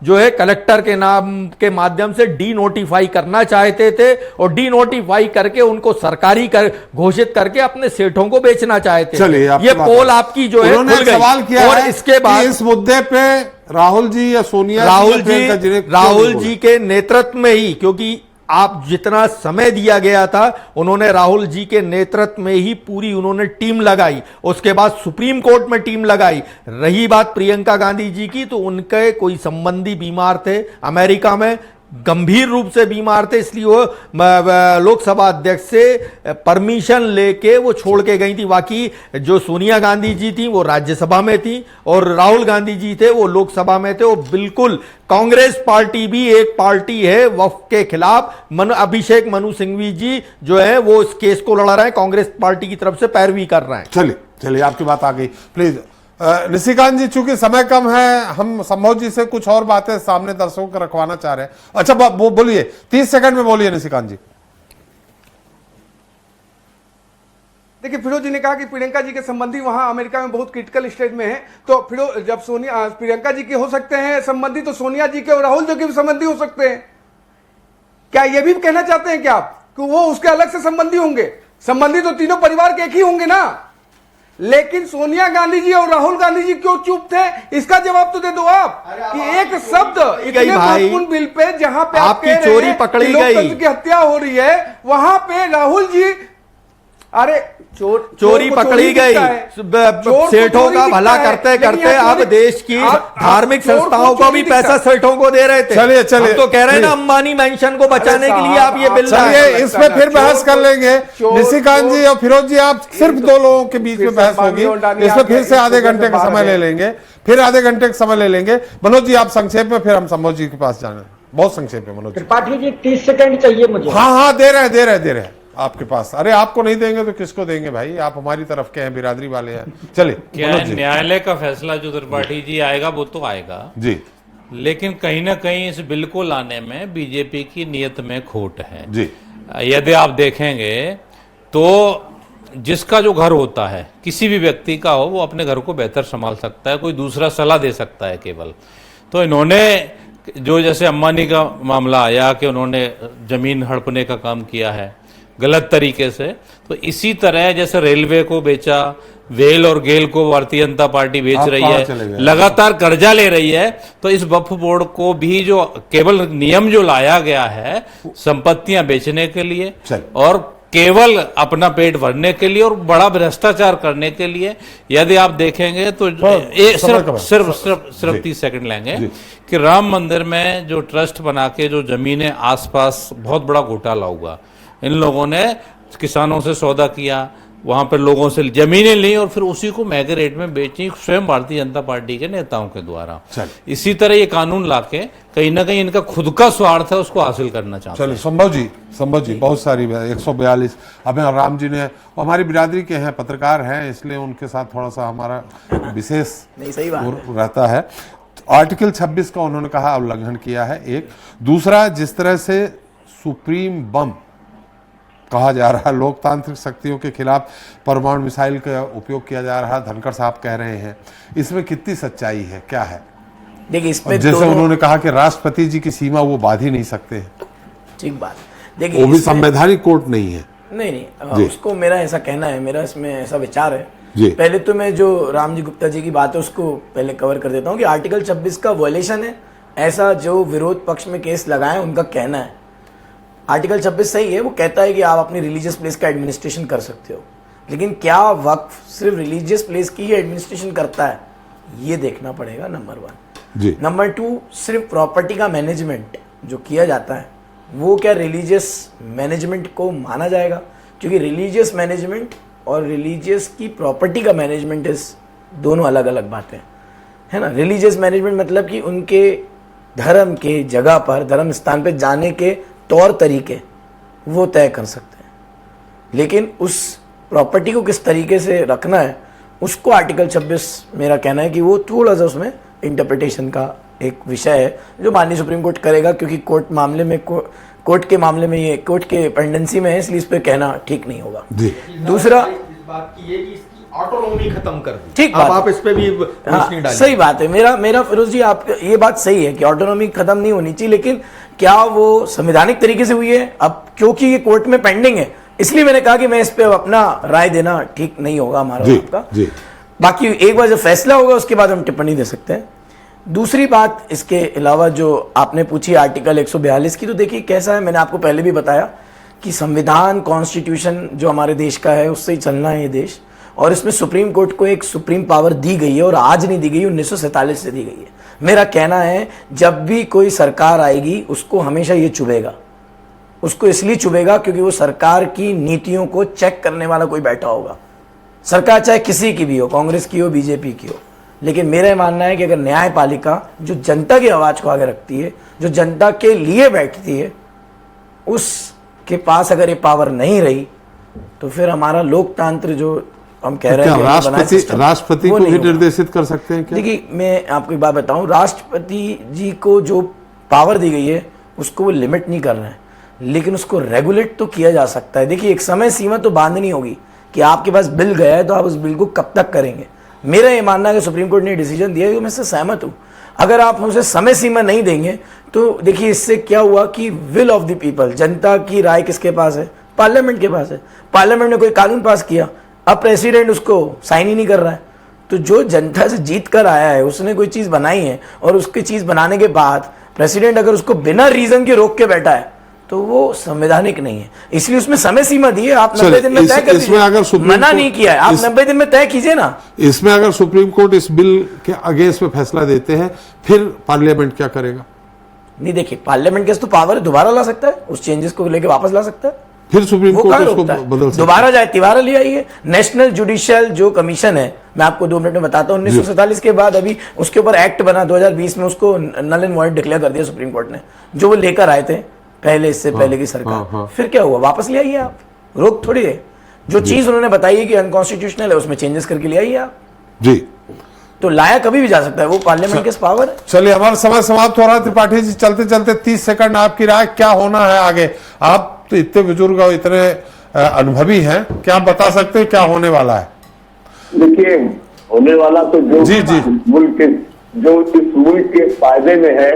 जो है कलेक्टर के नाम के माध्यम से डी नोटिफाई करना चाहते थे और डी नोटिफाई करके उनको सरकारी घोषित करके अपने सेठों को बेचना चाहते थे। ये पोल आपकी जो है खुल गई। सवाल किया और है इसके बाद इस मुद्दे पे राहुल जी या सोनिया राहुल जी के नेतृत्व में ही, क्योंकि आप जितना समय दिया गया था उन्होंने राहुल जी के नेतृत्व में ही पूरी उन्होंने टीम लगाई, उसके बाद सुप्रीम कोर्ट में टीम लगाई। रही बात प्रियंका गांधी जी की, तो उनके कोई संबंधी बीमार थे अमेरिका में, गंभीर रूप से बीमार थे, इसलिए वो लोकसभा अध्यक्ष से परमिशन लेके वो छोड़ के गई थी। बाकी जो सोनिया गांधी जी थी वो राज्यसभा में थी और राहुल गांधी जी थे वो लोकसभा में थे। वो बिल्कुल, कांग्रेस पार्टी भी एक पार्टी है वक्फ के खिलाफ। अभिषेक मनु सिंघवी जी जो है वो इस केस को लड़ रहे हैं, कांग्रेस पार्टी की तरफ से पैरवी कर रहे हैं। चलिए आपकी बात आ गई। प्लीज निशिकांत जी, चूंकि समय कम है, हम संभव जी से कुछ और बातें सामने दर्शकों को रखवाना चाह रहे हैं। अच्छा बोलिए, 30 सेकंड में बोलिए निशिकांत जी। देखिए, फिरोज जी ने कहा कि प्रियंका जी के संबंधी वहां अमेरिका में बहुत क्रिटिकल स्टेज में है, तो फिरोज जब प्रियंका जी के हो सकते हैं संबंधी, तो सोनिया जी के और राहुल जी के भी संबंधी हो सकते हैं। क्या ये भी कहना चाहते हैं क्या आप कि वो उसके अलग से संबंधी होंगे? संबंधी तो तीनों परिवार के एक ही होंगे ना। लेकिन सोनिया गांधी जी और राहुल गांधी जी क्यों चुप थे, इसका जवाब तो दे दो आप। कि एक शब्द इतने महत्वपूर्ण बिल पे, जहां पे आपकी चोरी पकड़ी गई, लोकतंत्र की हत्या हो रही है, वहां पे राहुल जी, अरे चोरी पकड़ी गई। सेठों का भला करते करते अब देश की धार्मिक संस्थाओं को भी पैसा सेठों को दे रहे थे। चलिए तो कह रहे हैं ना, अंबानी मेंशन को बचाने के लिए आप ये बिल, इस पे फिर बहस कर लेंगे। निशिकांत जी और फिरोज जी, आप सिर्फ दो लोगों के बीच में बहस होगी, इसमें फिर से आधे घंटे का समय ले लेंगे, फिर आधे घंटे का समय ले लेंगे। मनोज जी आप संक्षेप में, फिर हम संभव जी के पास जाना, बहुत संक्षेप में। मनोज त्रिपाठी जी 30 सेकंड चाहिए मुझे। हाँ दे रहे हैं आपके पास। अरे आपको नहीं देंगे तो किसको देंगे भाई, आप हमारी तरफ के हैं, बिरादरी वाले हैं। चलिए, क्या न्यायालय का फैसला जो त्रिपाठी जी आएगा वो तो आएगा जी, लेकिन कहीं ना कहीं इस बिल को लाने में बीजेपी की नीयत में खोट है जी। यदि आप देखेंगे तो जिसका जो घर होता है, किसी भी व्यक्ति का हो, वो अपने घर को बेहतर संभाल सकता है, कोई दूसरा सलाह दे सकता है केवल। तो इन्होंने जो, जैसे अंबानी का मामला आया कि उन्होंने जमीन हड़पने का काम किया है गलत तरीके से, तो इसी तरह जैसे रेलवे को बेचा, वेल और गेल को भारतीय जनता पार्टी बेच रही है, लगातार कर्जा ले रही है। तो इस वक्फ बोर्ड को भी जो केवल नियम जो लाया गया है संपत्तियां बेचने के लिए और केवल अपना पेट भरने के लिए और बड़ा भ्रष्टाचार करने के लिए, यदि आप देखेंगे तो सिर्फ 30 सेकंड लेंगे कि राम मंदिर में जो ट्रस्ट बना के जो जमीनें आसपास बहुत बड़ा घोटाला हुआ, इन लोगों ने किसानों से सौदा किया, वहां पर लोगों से जमीनें ली और फिर उसी को महंगे रेट में बेची स्वयं भारतीय जनता पार्टी के नेताओं के द्वारा। इसी तरह ये कानून लाके कहीं ना कहीं इनका खुद का स्वार्थ है उसको हासिल करना चाहते हैं। चलिए संभव जी बहुत सारी 142 अब राम जी ने हमारी बिरादरी के हैं, पत्रकार हैं, इसलिए उनके साथ थोड़ा सा हमारा विशेष रहता है। आर्टिकल 26 का उन्होंने कहा उल्लंघन किया है। एक दूसरा, जिस तरह से सुप्रीम बम कहा जा रहा है, लोकतांत्रिक शक्तियों के खिलाफ परमाणु मिसाइल का उपयोग किया जा रहा है, धनखड़ साहब कह रहे हैं, इसमें कितनी सच्चाई है, क्या है? देखिए इसमें जैसे उन्होंने कहा कि राष्ट्रपति जी की सीमा वो बांध ही नहीं सकते हैं। ठीक बात, देखिए वो भी संवैधानिक कोर्ट नहीं है। नहीं उसको मेरा ऐसा कहना है, मेरा इसमें ऐसा विचार है। पहले तो मैं जो रामजी गुप्ता जी की बात है उसको पहले कवर कर देता हूँ कि आर्टिकल 26 का वायलेशन है, ऐसा जो विरोध पक्ष में केस लगाए उनका कहना है। आर्टिकल 26 सही है, वो कहता है कि आप अपनी रिलीजियस प्लेस का एडमिनिस्ट्रेशन कर सकते हो, लेकिन क्या वक्फ सिर्फ रिलीजियस प्लेस की ही एडमिनिस्ट्रेशन करता है, ये देखना पड़ेगा, नंबर 1। नंबर 2, सिर्फ प्रॉपर्टी का मैनेजमेंट जो किया जाता है वो क्या रिलीजियस मैनेजमेंट को माना जाएगा? क्योंकि रिलीजियस मैनेजमेंट और रिलीजियस की प्रॉपर्टी का मैनेजमेंट दोनों अलग अलग बातें है ना। रिलीजियस मैनेजमेंट मतलब कि उनके धर्म के जगह पर, धर्म स्थान पर जाने के तौर तरीके वो तय कर सकते हैं, लेकिन उस प्रॉपर्टी को किस तरीके से रखना है उसको आर्टिकल 26 मेरा कहना है कि वो थोड़ा सा उसमें इंटरप्रिटेशन का एक विषय है जो माननीय सुप्रीम कोर्ट करेगा, क्योंकि कोर्ट के मामले में ये कोर्ट के पेंडेंसी में है, इसलिए इस पर कहना ठीक नहीं होगा। दूसरा बात की है कि इसकी ऑटोनॉमी खत्म कर दी। ठीक आप इस पे भी रोशनी डालिए। सही बात है, मेरा फिरोज जी आप ये बात सही है कि ऑटोनॉमी खत्म नहीं होनी चाहिए, लेकिन क्या वो संवैधानिक तरीके से हुई है? अब क्योंकि ये कोर्ट में पेंडिंग है, इसलिए मैंने कहा कि मैं इस पे अपना राय देना ठीक नहीं होगा हमारा आपका। बाकी एक बार जब फैसला होगा उसके बाद हम टिप्पणी दे सकते हैं। दूसरी बात इसके अलावा जो आपने पूछी आर्टिकल 142 की, तो देखिए कैसा है, मैंने आपको पहले भी बताया कि संविधान कॉन्स्टिट्यूशन जो हमारे देश का है उससे ही चलना है ये देश, और इसमें सुप्रीम कोर्ट को एक सुप्रीम पावर दी गई है और आज नहीं दी गई, 1947 से दी गई है। मेरा कहना है जब भी कोई सरकार आएगी उसको हमेशा ये चुभेगा, उसको इसलिए चुभेगा क्योंकि वो सरकार की नीतियों को चेक करने वाला कोई बैठा होगा। सरकार चाहे किसी की भी हो, कांग्रेस की हो, बीजेपी की हो, लेकिन मेरा मानना है कि अगर न्यायपालिका जो जनता की आवाज को आगे रखती है, जो जनता के लिए बैठती है, उसके पास अगर ये पावर नहीं रही तो फिर हमारा लोकतंत्र जो हम कह रहे हैं राष्ट्रपति को भी निर्देशित कर सकते हैं क्या? देखिए मैं आपको एक बात बताऊं, राष्ट्रपति जी को जो पावर दी गई है उसको वो लिमिट नहीं कर रहे हैं, लेकिन उसको रेगुलेट तो किया जा सकता है। देखिए एक समय सीमा तो बांधनी होगी कि आपके पास बिल गया है तो आप उस बिल को कब तक करेंगे। मेरा ये मानना है कि सुप्रीम कोर्ट ने डिसीजन दिया है, मैं इससे सहमत हूं। अगर आप उसे समय सीमा नहीं देंगे तो देखिए इससे क्या हुआ कि विल ऑफ द पीपल, जनता की राय किसके पास है? पार्लियामेंट के पास है। पार्लियामेंट ने कोई कानून पास किया, अब प्रेसिडेंट उसको साइन ही नहीं कर रहा है, तो जो जनता से जीत कर आया है उसने कोई चीज बनाई है और उसकी चीज बनाने के बाद प्रेसिडेंट अगर उसको बिना रीजन के रोक के बैठा है तो वो संवैधानिक नहीं है। इसलिए उसमें समय सीमा दी है, आप 90 दिन में तय कर दीजिए। अगर मना नहीं किया है, आप 90 दिन में तय कीजिए ना। इसमें अगर सुप्रीम कोर्ट इस बिल के अगेंस्ट में फैसला देते हैं फिर पार्लियामेंट क्या करेगा? नहीं देखिए पार्लियामेंट के तो पावर दोबारा ला सकता है, उस चेंजेस को लेके वापस ला सकता है, फिर सुप्रीम कोर्ट उसको बदल सकता है, दोबारा जाए तिबारा ले आइए। नेशनल जुडिशियल जो कमीशन है, मैं आपको 2 मिनट में बताता हूँ, 1947 के बाद अभी उसके ऊपर एक्ट बना 2020 में, उसको नल एंड वॉइड डिक्लेयर कर दिया सुप्रीम कोर्ट ने, जो वो लेकर आए थे पहले, इससे पहले की सरकार। फिर क्या हुआ? वापस ले आइए आप, रोक थोड़ी है। जो चीज उन्होंने बताई है कि अनकॉन्स्टिट्यूशनल है उसमें चेंजेस करके ले आइए आप जी, तो लाया कभी भी जा सकता है, वो पार्लियामेंट के पावर है। चलिए हमारा समय समाप्त हो रहा है। त्रिपाठी जी चलते चलते 30 सेकंड आपकी राय, क्या होना है आगे? आप तो इतने बुजुर्ग और इतने अनुभवी हैं, क्या आप बता सकते हैं क्या होने वाला है? देखिए होने वाला तो जो मुल्क के, जो इस मुल्क के फायदे में है,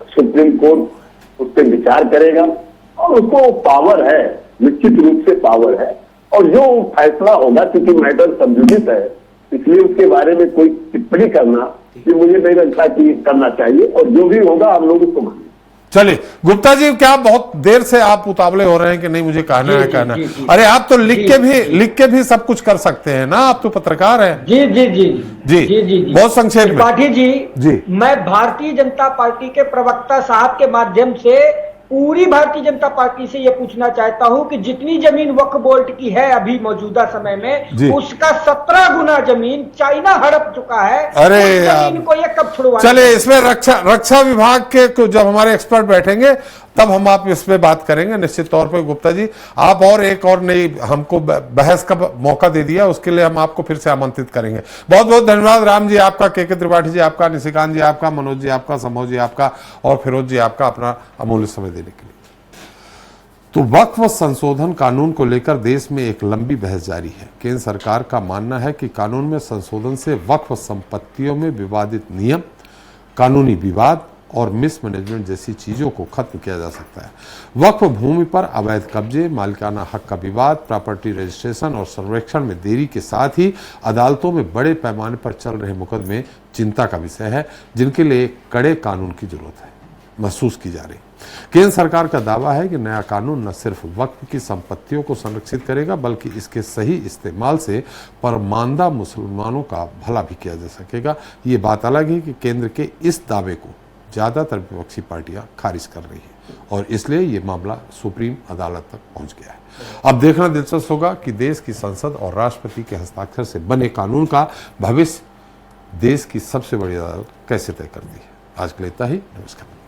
सुप्रीम कोर्ट उस पर विचार करेगा और उसको पावर है, निश्चित रूप से पावर है, और जो फैसला होगा, क्योंकि मैटर संजुडित है इसलिए उसके बारे में कोई टिप्पणी करना ये मुझे नहीं लगता कि करना चाहिए, और जो भी होगा हम लोग उसको मानेंगे। चलिए गुप्ता जी, क्या बहुत देर से आप उतावले हो रहे हैं कि नहीं मुझे कहना है कहना? अरे आप तो लिख के भी सब कुछ कर सकते हैं ना, आप तो पत्रकार हैं। जी जी जी जी जी जी बहुत संक्षेप में। त्रिपाठी जी, मैं भारतीय जनता पार्टी के प्रवक्ता साहब के माध्यम से पूरी भारतीय जनता पार्टी से यह पूछना चाहता हूं कि जितनी जमीन वक्फ बोर्ड की है अभी मौजूदा समय में, उसका 17 गुना जमीन चाइना हड़प चुका है। अरे जमीन को ये कब छुड़वा? चले इसमें रक्षा विभाग के जब हमारे एक्सपर्ट बैठेंगे तब हम आप इस पे बात करेंगे निश्चित तौर पे। गुप्ता जी, आप और एक और नई हमको बहस का मौका दे दिया, उसके लिए हम आपको फिर से आमंत्रित करेंगे। बहुत बहुत धन्यवाद राम जी आपका, के त्रिपाठी जी आपका, निशिकांत जी आपका, मनोज जी आपका, समोह जी आपका और फिरोज जी आपका अपना अमूल्य समय देने के लिए। तो वक्फ संशोधन कानून को लेकर देश में एक लंबी बहस जारी है। केंद्र सरकार का मानना है कि कानून में संशोधन से वक्फ संपत्तियों में विवादित नियम, कानूनी विवाद और मिसमैनेजमेंट जैसी चीजों को खत्म किया जा सकता है। वक्फ भूमि पर अवैध कब्जे, मालिकाना हक का विवाद, प्रॉपर्टी रजिस्ट्रेशन और सर्वेक्षण में देरी के साथ ही अदालतों में बड़े पैमाने पर चल रहे मुकदमे चिंता का विषय है, जिनके लिए कड़े कानून की जरूरत है महसूस की जा रही। केंद्र सरकार का दावा है कि नया कानून न सिर्फ वक्फ की संपत्तियों को संरक्षित करेगा, बल्कि इसके सही इस्तेमाल से परमानदा मुसलमानों का भला भी किया जा सकेगा। ये बात अलग है कि केंद्र के इस दावे को ज्यादातर विपक्षी पार्टियां खारिज कर रही है और इसलिए ये मामला सुप्रीम अदालत तक पहुंच गया है। अब देखना दिलचस्प होगा कि देश की संसद और राष्ट्रपति के हस्ताक्षर से बने कानून का भविष्य देश की सबसे बड़ी अदालत कैसे तय करती है। आज के लिए इतना ही। नमस्कार।